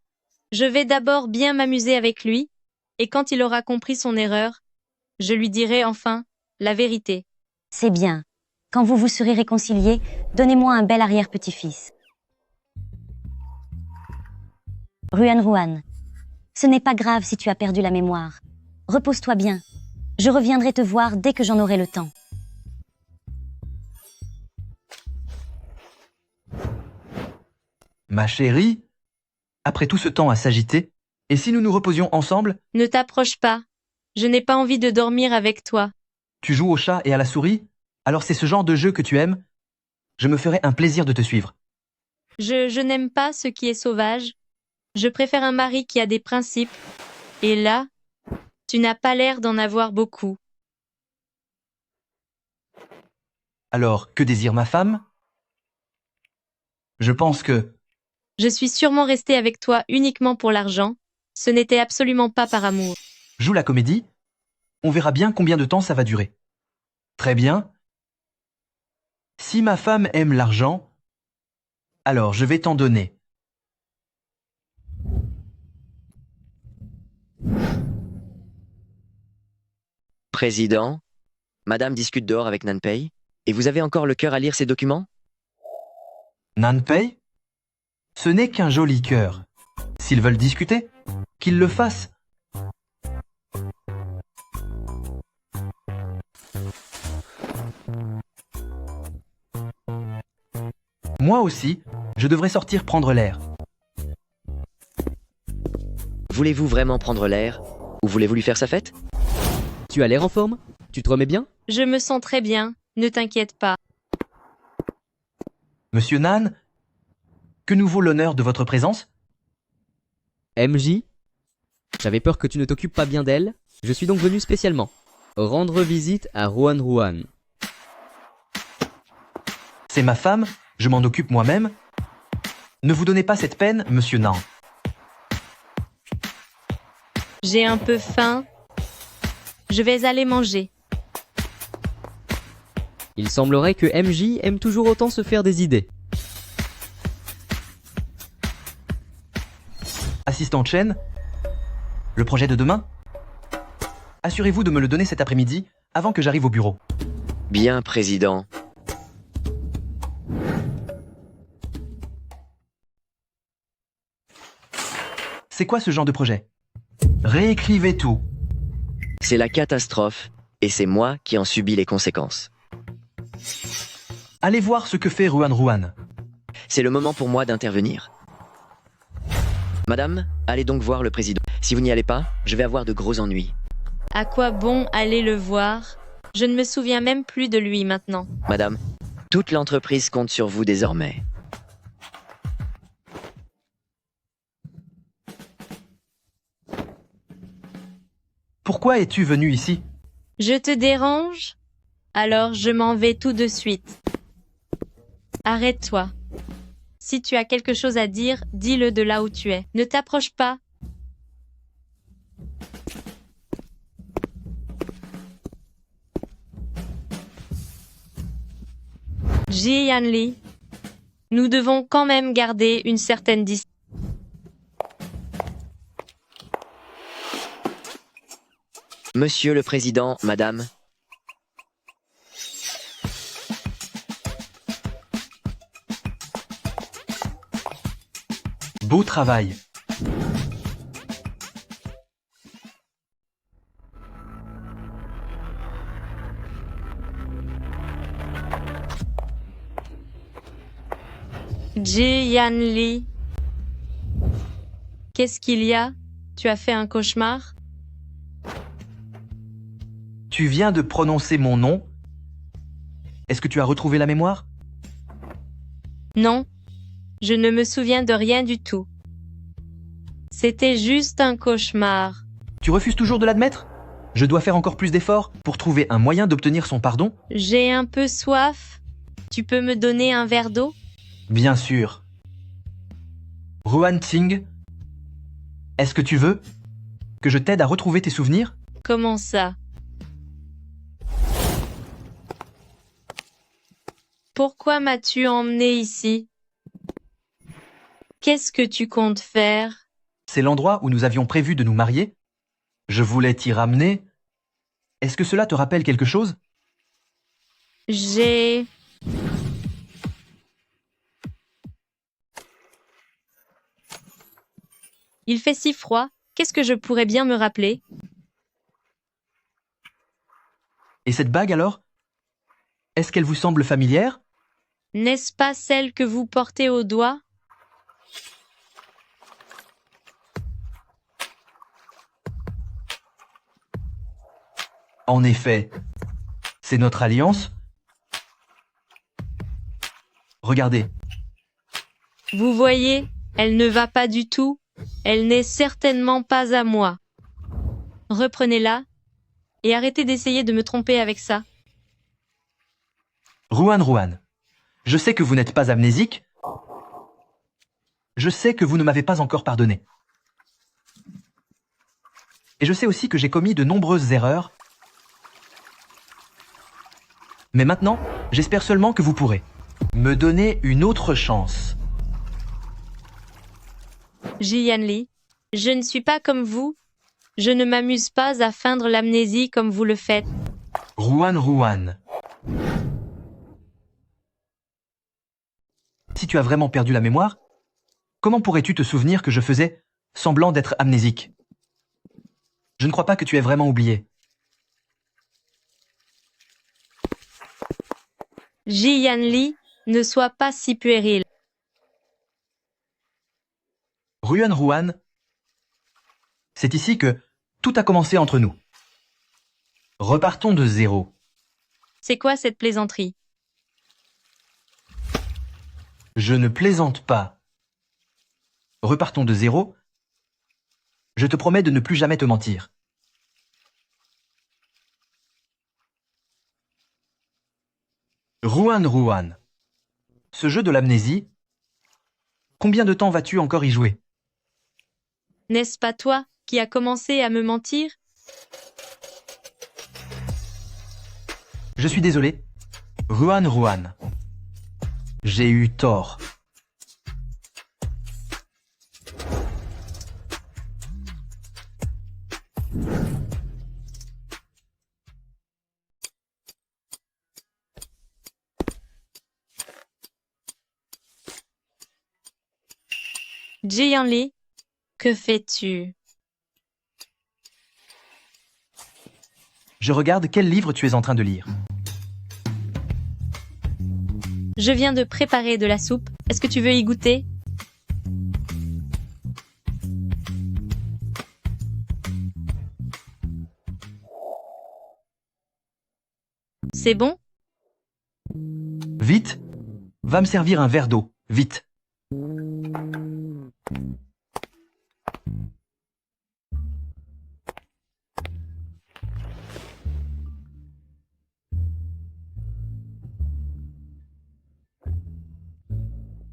Je vais d'abord bien m'amuser avec lui, et quand il aura compris son erreur, je lui dirai enfin la vérité. C'est bien. Quand vous vous serez réconciliés, donnez-moi un bel arrière-petit-fils. Ruan. Ce n'est pas grave si tu as perdu la mémoire. Repose-toi bien. Je reviendrai te voir dès que j'en aurai le temps. Ma chérie, après tout ce temps à s'agiter, et si nous nous reposions ensemble? Ne t'approche pas. Je n'ai pas envie de dormir avec toi. Tu joues au chat et à la souris? Alors c'est ce genre de jeu que tu aimes? Je me ferai un plaisir de te suivre. Je n'aime pas ce qui est sauvage. Je préfère un mari qui a des principes. Et là, tu n'as pas l'air d'en avoir beaucoup. Alors, que désire ma femme? Je pense que... Je suis sûrement restée avec toi uniquement pour l'argent. Ce n'était absolument pas par amour. Joue la comédie. On verra bien combien de temps ça va durer. Très bien. Si ma femme aime l'argent, alors je vais t'en donner. Président, Madame discute dehors avec Nanpei, et vous avez encore le cœur à lire ces documents? Nanpei? Ce n'est qu'un joli cœur. S'ils veulent discuter, qu'ils le fassent. Moi aussi, je devrais sortir prendre l'air. Voulez-vous vraiment prendre l'air? Ou voulez-vous lui faire sa fête? Tu as l'air en forme? Tu te remets bien? Je me sens très bien, ne t'inquiète pas. Monsieur Nan, que nous vaut l'honneur de votre présence? MJ? J'avais peur que tu ne t'occupes pas bien d'elle. Je suis donc venu spécialement. Rendre visite à Ruan Ruan. C'est ma femme, je m'en occupe moi-même. Ne vous donnez pas cette peine, monsieur Nan. J'ai un peu faim. Je vais aller manger. Il semblerait que MJ aime toujours autant se faire des idées. Assistant Chen, le projet de demain? Assurez-vous de me le donner cet après-midi, avant que j'arrive au bureau. Bien, Président. C'est quoi ce genre de projet? Réécrivez tout. C'est la catastrophe, et c'est moi qui en subis les conséquences. Allez voir ce que fait Ruan Ruan. C'est le moment pour moi d'intervenir. Madame, allez donc voir le président. Si vous n'y allez pas, je vais avoir de gros ennuis. À quoi bon aller le voir? Je ne me souviens même plus de lui maintenant. Madame, toute l'entreprise compte sur vous désormais. Pourquoi es-tu venu ici? Je te dérange? Alors je m'en vais tout de suite. Arrête-toi. Si tu as quelque chose à dire, dis-le de là où tu es. Ne t'approche pas. Ji Yanli, nous devons quand même garder une certaine distance. Monsieur le Président, Madame. Beau travail. Ji Yanli. Qu'est-ce qu'il y a? Tu as fait un cauchemar? Tu viens de prononcer mon nom. Est-ce que tu as retrouvé la mémoire? Non. Je ne me souviens de rien du tout. C'était juste un cauchemar. Tu refuses toujours de l'admettre? Je dois faire encore plus d'efforts pour trouver un moyen d'obtenir son pardon? J'ai un peu soif. Tu peux me donner un verre d'eau? Bien sûr. Ruan Ting, est-ce que tu veux que je t'aide à retrouver tes souvenirs? Comment ça? Pourquoi m'as-tu emmené ici? Qu'est-ce que tu comptes faire? C'est l'endroit où nous avions prévu de nous marier. Je voulais t'y ramener. Est-ce que cela te rappelle quelque chose? Il fait si froid. Qu'est-ce que je pourrais bien me rappeler? Et cette bague alors? Est-ce qu'elle vous semble familière? N'est-ce pas celle que vous portez au doigt? En effet, C'est notre alliance. Regardez, Vous voyez, elle ne va pas du tout. Elle n'est certainement pas à moi. Reprenez-la et arrêtez d'essayer de me tromper avec ça. Ruan, je sais que vous n'êtes pas amnésique. Je sais que vous ne m'avez pas encore pardonné. Et je sais aussi que j'ai commis de nombreuses erreurs. Mais maintenant, j'espère seulement que vous pourrez me donner une autre chance. Ji Yanli, je ne suis pas comme vous. Je ne m'amuse pas à feindre l'amnésie comme vous le faites. Ruan. Si tu as vraiment perdu la mémoire, comment pourrais-tu te souvenir que je faisais semblant d'être amnésique? Je ne crois pas que tu aies vraiment oublié. Ji Yanli, ne sois pas si puéril. Ruan, c'est ici que tout a commencé entre nous. Repartons de zéro. C'est quoi cette plaisanterie? Je ne plaisante pas. Repartons de zéro. Je te promets de ne plus jamais te mentir. Ruan, ce jeu de l'amnésie, combien de temps vas-tu encore y jouer? N'est-ce pas toi qui as commencé à me mentir? Je suis désolé. Ruan. J'ai eu tort. Ji Yanli, que fais-tu? Je regarde quel livre tu es en train de lire. Je viens de préparer de la soupe. Est-ce que tu veux y goûter? C'est bon? Vite, va me servir un verre d'eau, vite.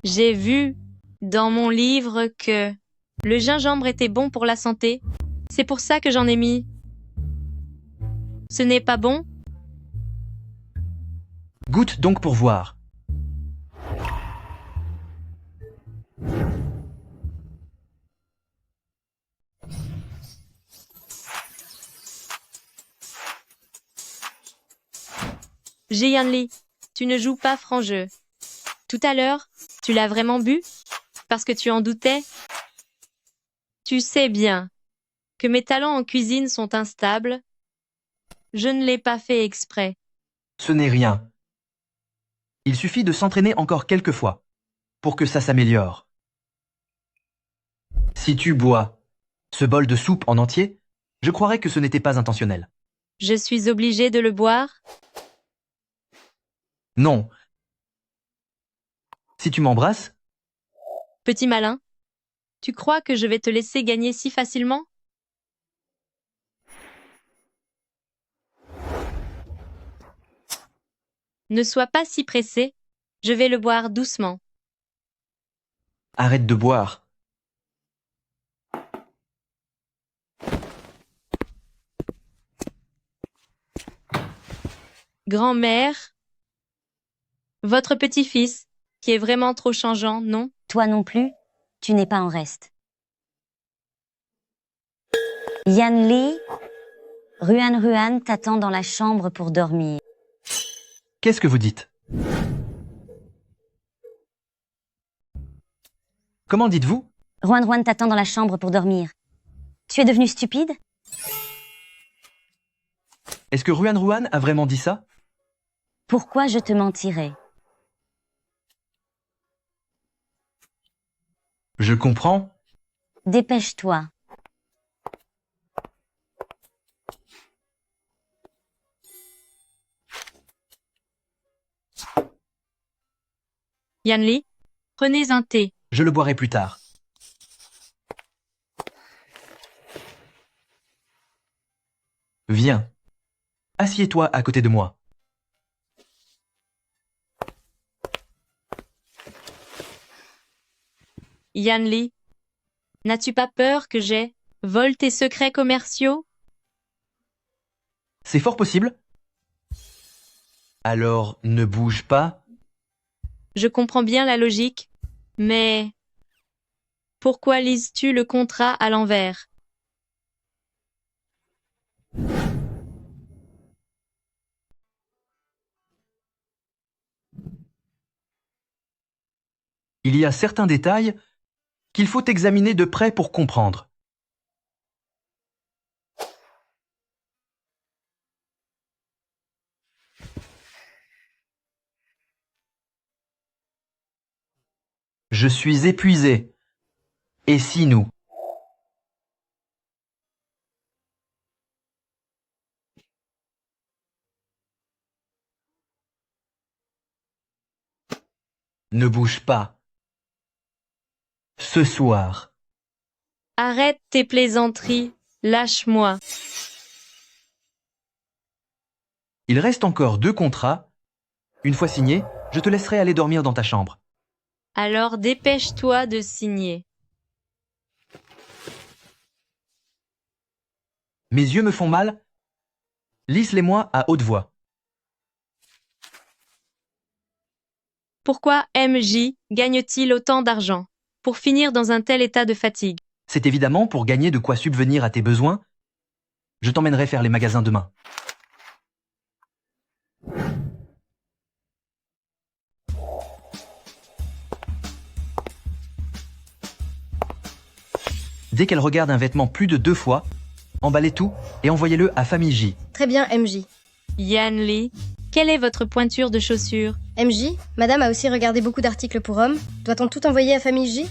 J'ai vu dans mon livre que le gingembre était bon pour la santé. C'est pour ça que j'en ai mis. Ce n'est pas bon? Goûte donc pour voir. Ji Yanli, tu ne joues pas franc jeu. Tout à l'heure, tu l'as vraiment bu? Parce que tu en doutais? Tu sais bien que mes talents en cuisine sont instables. Je ne l'ai pas fait exprès. Ce n'est rien. Il suffit de s'entraîner encore quelques fois pour que ça s'améliore. Si tu bois ce bol de soupe en entier, je croirais que ce n'était pas intentionnel. Je suis obligée de le boire? Non. Si tu m'embrasses, Petit malin, tu crois que je vais te laisser gagner si facilement? Ne sois pas si pressé, je vais le boire doucement. arrête de boire. Grand-mère, votre petit-fils, qui est vraiment trop changeant, non? Toi non plus, tu n'es pas en reste. Yanli, Ruan t'attend dans la chambre pour dormir. Qu'est-ce que vous dites? Comment dites-vous? Ruan t'attend dans la chambre pour dormir. Tu es devenu stupide? Est-ce que Ruan a vraiment dit ça? Pourquoi je te mentirais? Je comprends. Dépêche-toi. Yanli, prenez un thé. Je le boirai plus tard. Viens. Assieds-toi à côté de moi. Yanli, n'as-tu pas peur que j'ai vole tes secrets commerciaux? C'est fort possible. Alors, ne bouge pas. Je comprends bien la logique, mais pourquoi lises-tu le contrat à l'envers? Il y a certains détails qu'il faut examiner de près pour comprendre. Je suis épuisé. Et si nous? Ne bouge pas. Ce soir. Arrête tes plaisanteries, lâche-moi. Il reste encore 2 contrats. Une fois signés, je te laisserai aller dormir dans ta chambre. Alors dépêche-toi de signer. Mes yeux me font mal. Lise-les-moi à haute voix. Pourquoi MJ gagne-t-il autant d'argent pour finir dans un tel état de fatigue? C'est évidemment pour gagner de quoi subvenir à tes besoins. Je t'emmènerai faire les magasins demain. Dès qu'elle regarde un vêtement plus de 2 fois, emballez tout et envoyez-le à Famille J. Très bien, MJ. Yanli, quelle est votre pointure de chaussure? MJ, madame a aussi regardé beaucoup d'articles pour hommes. Doit-on tout envoyer à Famille J?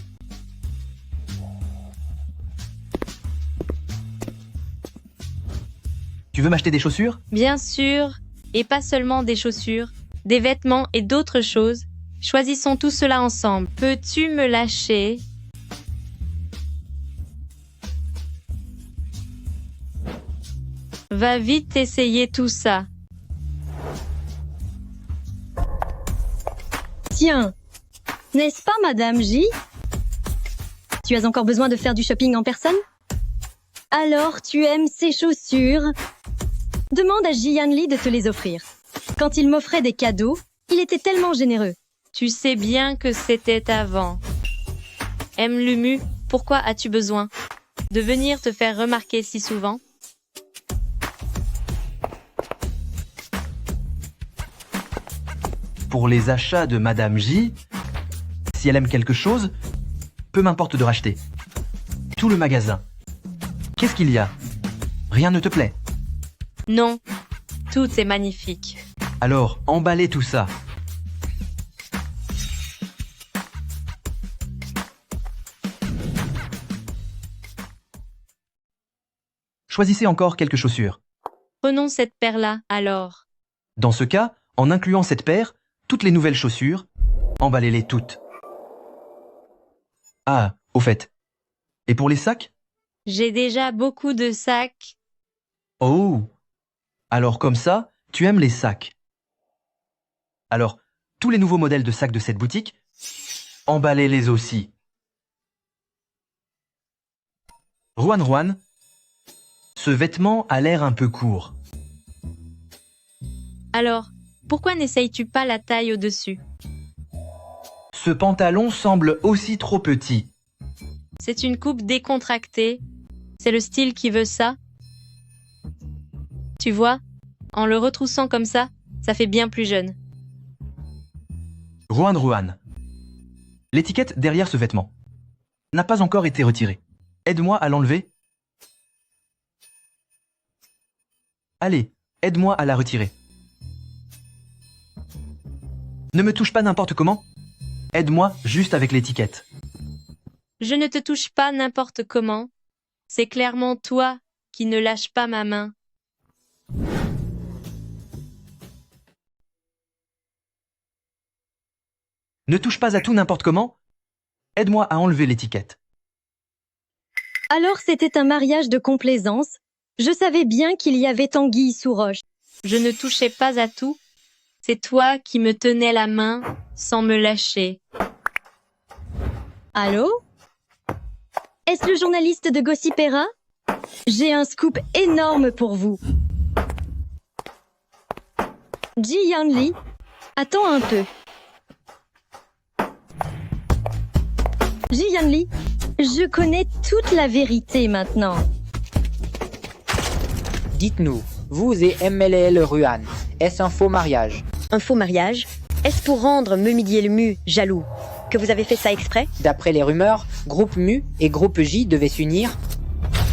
Tu veux m'acheter des chaussures? Bien sûr, et pas seulement des chaussures, des vêtements et d'autres choses. Choisissons tout cela ensemble. Peux-tu me lâcher? Va vite essayer tout ça. Tiens, n'est-ce pas, Madame J? Tu as encore besoin de faire du shopping en personne? Alors tu aimes ces chaussures? Demande à Jianli de te les offrir. Quand il m'offrait des cadeaux, il était tellement généreux. Tu sais bien que c'était avant. M. Lumu, pourquoi as-tu besoin de venir te faire remarquer si souvent? Pour les achats de Madame J, si elle aime quelque chose, peu m'importe de racheter. Tout le magasin. Qu'est-ce qu'il y a? Rien ne te plaît? Non, tout est magnifique. Alors, emballez tout ça. Choisissez encore quelques chaussures. Prenons cette paire-là, alors. Dans ce cas, en incluant cette paire, toutes les nouvelles chaussures, emballez-les toutes. Ah, au fait. Et pour les sacs? J'ai déjà beaucoup de sacs. Oh! Alors comme ça, tu aimes les sacs. Alors, tous les nouveaux modèles de sacs de cette boutique, emballez-les aussi. Ruan, ce vêtement a l'air un peu court. Alors, pourquoi n'essayes-tu pas la taille au-dessus? Ce pantalon semble aussi trop petit. C'est une coupe décontractée. C'est le style qui veut ça. Tu vois, en le retroussant comme ça fait bien plus jeune. Ruan, l'étiquette derrière ce vêtement n'a pas encore été retirée. Aide-moi à l'enlever. Allez, aide-moi à la retirer. Ne me touche pas n'importe comment. Aide-moi juste avec l'étiquette. Je ne te touche pas n'importe comment. C'est clairement toi qui ne lâches pas ma main. Ne touche pas à tout n'importe comment. Aide-moi à enlever l'étiquette. Alors c'était un mariage de complaisance. Je savais bien qu'il y avait anguille sous roche. Je ne touchais pas à tout. C'est toi qui me tenais la main sans me lâcher. Allô? Est-ce le journaliste de Gossipera? J'ai un scoop énorme pour vous. Ji Yanli, attends un peu. Ji Yanli, je connais toute la vérité maintenant. Dites-nous, vous et MLL Ruan, est-ce un faux mariage? Un faux mariage? Est-ce pour rendre Meumidier le Mu jaloux que vous avez fait ça exprès? D'après les rumeurs, groupe Mu et groupe J devaient s'unir.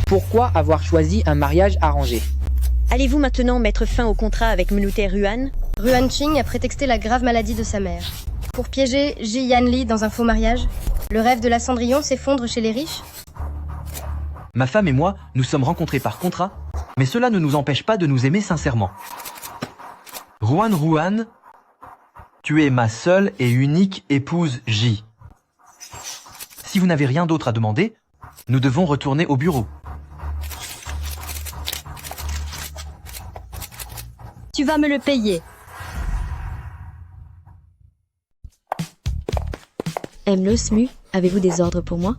Pourquoi avoir choisi un mariage arrangé? Allez-vous maintenant mettre fin au contrat avec Menuté Ruan? Ruan Qing a prétexté la grave maladie de sa mère. Pour piéger Ji Yanli dans un faux mariage, le rêve de la Cendrillon s'effondre chez les riches? Ma femme et moi nous sommes rencontrés par contrat, mais cela ne nous empêche pas de nous aimer sincèrement. Ruan, tu es ma seule et unique épouse J. Si vous n'avez rien d'autre à demander, nous devons retourner au bureau. Tu vas me le payer. Emle Smu, avez-vous des ordres pour moi?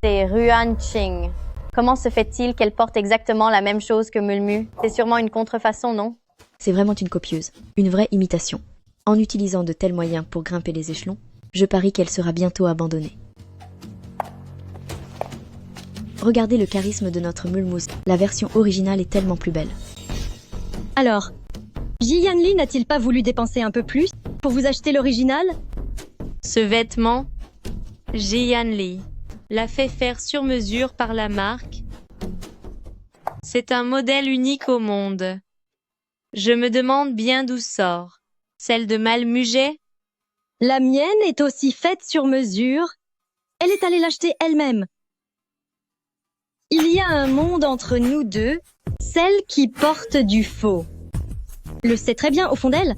C'est Ruan Qing. Comment se fait-il qu'elle porte exactement la même chose que Mulmu? C'est sûrement une contrefaçon, non? C'est vraiment une copieuse, une vraie imitation. En utilisant de tels moyens pour grimper les échelons, je parie qu'elle sera bientôt abandonnée. Regardez le charisme de notre Mulmous. La version originale est tellement plus belle. Alors, Ji Yanli n'a-t-il pas voulu dépenser un peu plus pour vous acheter l'original? Ce vêtement, Ji Yanli l'a fait faire sur mesure par la marque. C'est un modèle unique au monde. Je me demande bien d'où sort. Celle de Malmuget? La mienne est aussi faite sur mesure. Elle est allée l'acheter elle-même. Il y a un monde entre nous deux, celle qui porte du faux. Le sait très bien au fond d'elle.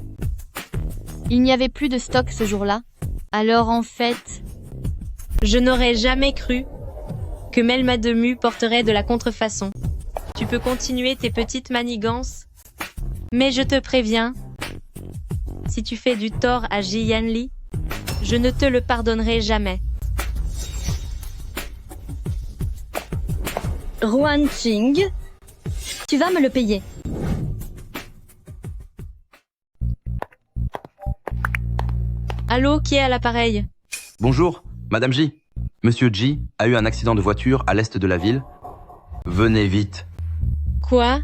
Il n'y avait plus de stock ce jour-là. Alors en fait, je n'aurais jamais cru que Melma de Mu porterait de la contrefaçon. Tu peux continuer tes petites manigances, mais je te préviens, si tu fais du tort à Ji Yanli, je ne te le pardonnerai jamais. Ruan Qing, tu vas me le payer. Allô, qui est à l'appareil? Bonjour, Madame J. Monsieur J a eu un accident de voiture à l'est de la ville. Venez vite. Quoi?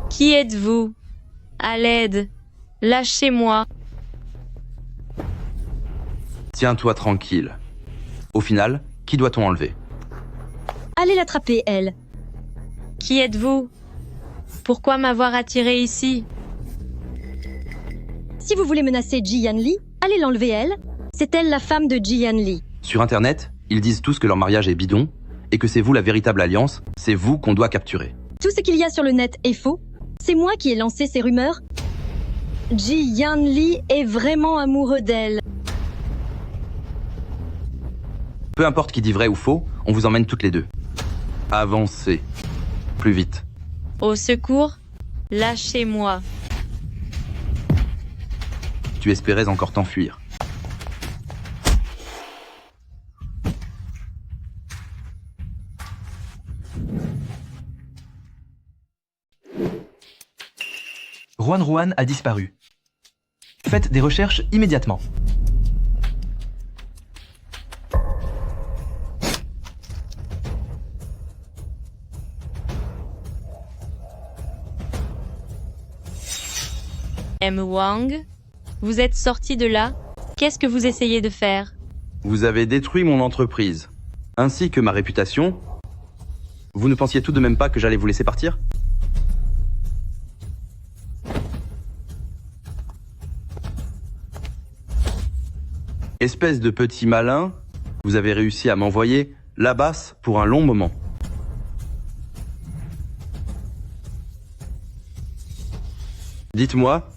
Qui êtes-vous? À l'aide. Lâchez-moi. Tiens-toi tranquille. Au final, qui doit-on enlever? Allez l'attraper, elle. Qui êtes-vous? Pourquoi m'avoir attiré ici? Si vous voulez menacer Ji Yanli, allez l'enlever, elle. C'est elle la femme de Ji Yanli. Sur Internet, ils disent tous que leur mariage est bidon et que c'est vous la véritable alliance, c'est vous qu'on doit capturer. Tout ce qu'il y a sur le net est faux. C'est moi qui ai lancé ces rumeurs. Ji Yanli est vraiment amoureux d'elle. Peu importe qui dit vrai ou faux, on vous emmène toutes les deux. Avancez. Plus vite. Au secours, lâchez-moi. Tu espérais encore t'enfuir. Ruan a disparu. Faites des recherches immédiatement. M. Wang, vous êtes sorti de là? Qu'est-ce que vous essayez de faire? Vous avez détruit mon entreprise, ainsi que ma réputation. Vous ne pensiez tout de même pas que j'allais vous laisser partir? Espèce de petit malin, vous avez réussi à m'envoyer la basse pour un long moment. Dites-moi,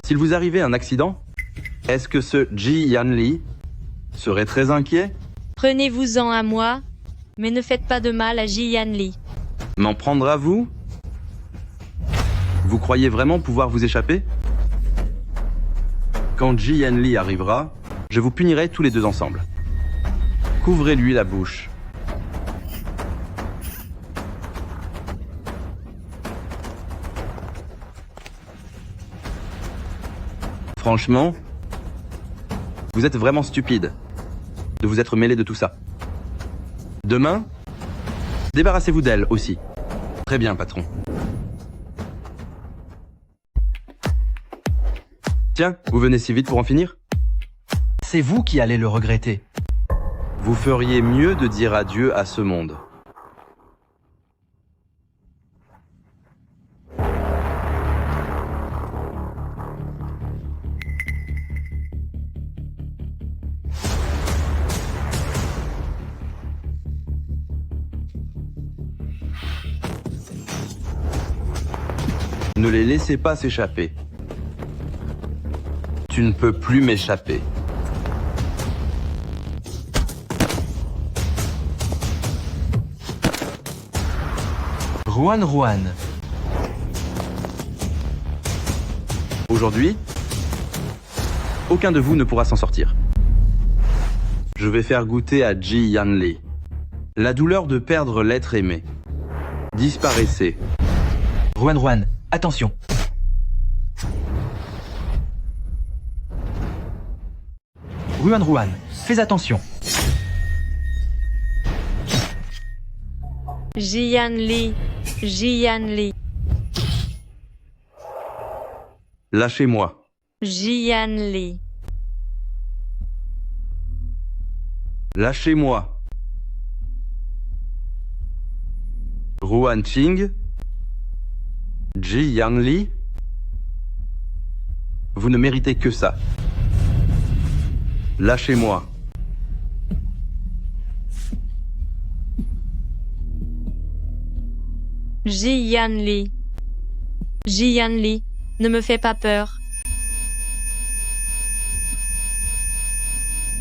S'il vous arrivait un accident, est-ce que ce Ji Yanli serait très inquiet? Prenez-vous-en à moi, mais ne faites pas de mal à Ji Yanli. M'en prendre à vous? Vous croyez vraiment pouvoir vous échapper? Quand Ji Yanli arrivera, je vous punirai tous les deux ensemble. Couvrez-lui la bouche. Franchement, vous êtes vraiment stupide de vous être mêlé de tout ça. Demain, débarrassez-vous d'elle aussi. Très bien, patron. Tiens, vous venez si vite pour en finir? C'est vous qui allez le regretter. Vous feriez mieux de dire adieu à ce monde. Ne les laissez pas s'échapper. Tu ne peux plus m'échapper. Ruan. Aujourd'hui, aucun de vous ne pourra s'en sortir. Je vais faire goûter à Ji Yanli la douleur de perdre l'être aimé. Disparaissez. Ruan, attention. Ruan, fais attention. Ji Yanli. Lâchez-moi. Ji Yanli. Lâchez-moi. Ruan Qing. Ji Yanli. Vous ne méritez que ça. Lâchez-moi. Ji Yanli, ne me fais pas peur.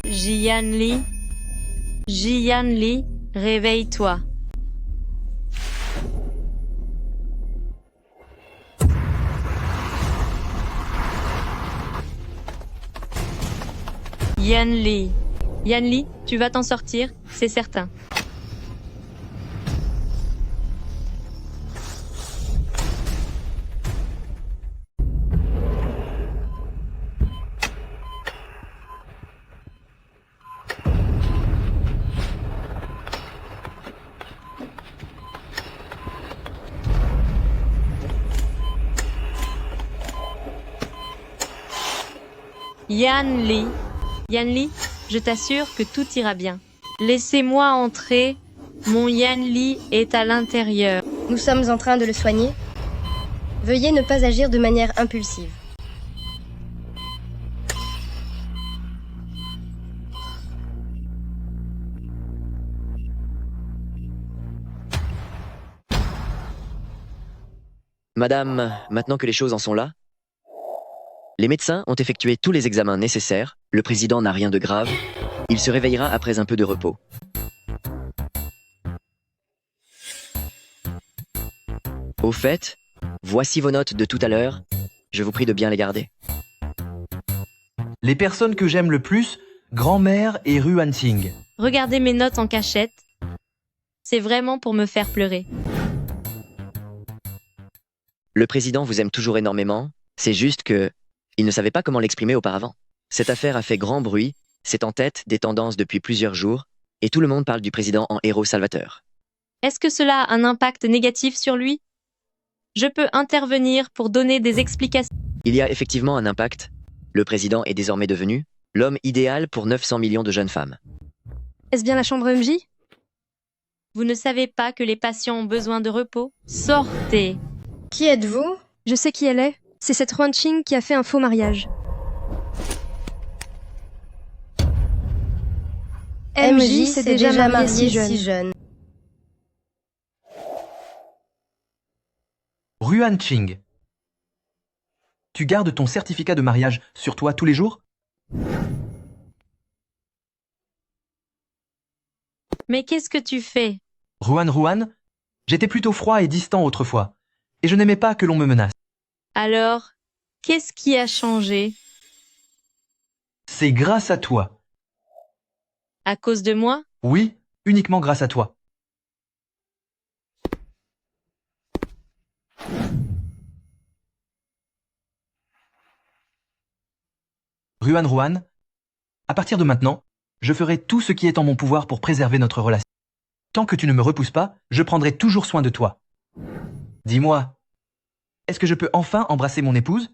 Ji Yanli, réveille-toi. Yanli, tu vas t'en sortir, c'est certain. Yanli, je t'assure que tout ira bien. Laissez-moi entrer. Mon Yanli est à l'intérieur. Nous sommes en train de le soigner. Veuillez ne pas agir de manière impulsive. Madame, maintenant que les choses en sont là, les médecins ont effectué tous les examens nécessaires, le président n'a rien de grave, il se réveillera après un peu de repos. Au fait, voici vos notes de tout à l'heure, je vous prie de bien les garder. Les personnes que j'aime le plus, grand-mère et Ruan Qing. Regardez mes notes en cachette. C'est vraiment pour me faire pleurer. Le président vous aime toujours énormément, c'est juste que il ne savait pas comment l'exprimer auparavant. Cette affaire a fait grand bruit, c'est en tête des tendances depuis plusieurs jours, et tout le monde parle du président en héros salvateur. Est-ce que cela a un impact négatif sur lui? Je peux intervenir pour donner des explications. Il y a effectivement un impact. Le président est désormais devenu l'homme idéal pour 900 millions de jeunes femmes. Est-ce bien la chambre MJ? Vous ne savez pas que les patients ont besoin de repos? Sortez! Qui êtes-vous? Je sais qui elle est. C'est cette Ruan Qing qui a fait un faux mariage. MJ s'est déjà marié si jeune. Ruan Qing. Tu gardes ton certificat de mariage sur toi tous les jours? Mais qu'est-ce que tu fais? Ruan, j'étais plutôt froid et distant autrefois, et je n'aimais pas que l'on me menace. Alors, qu'est-ce qui a changé? C'est grâce à toi. À cause de moi? Oui, uniquement grâce à toi. Ruan, à partir de maintenant, je ferai tout ce qui est en mon pouvoir pour préserver notre relation. Tant que tu ne me repousses pas, je prendrai toujours soin de toi. Dis-moi, est-ce que je peux enfin embrasser mon épouse?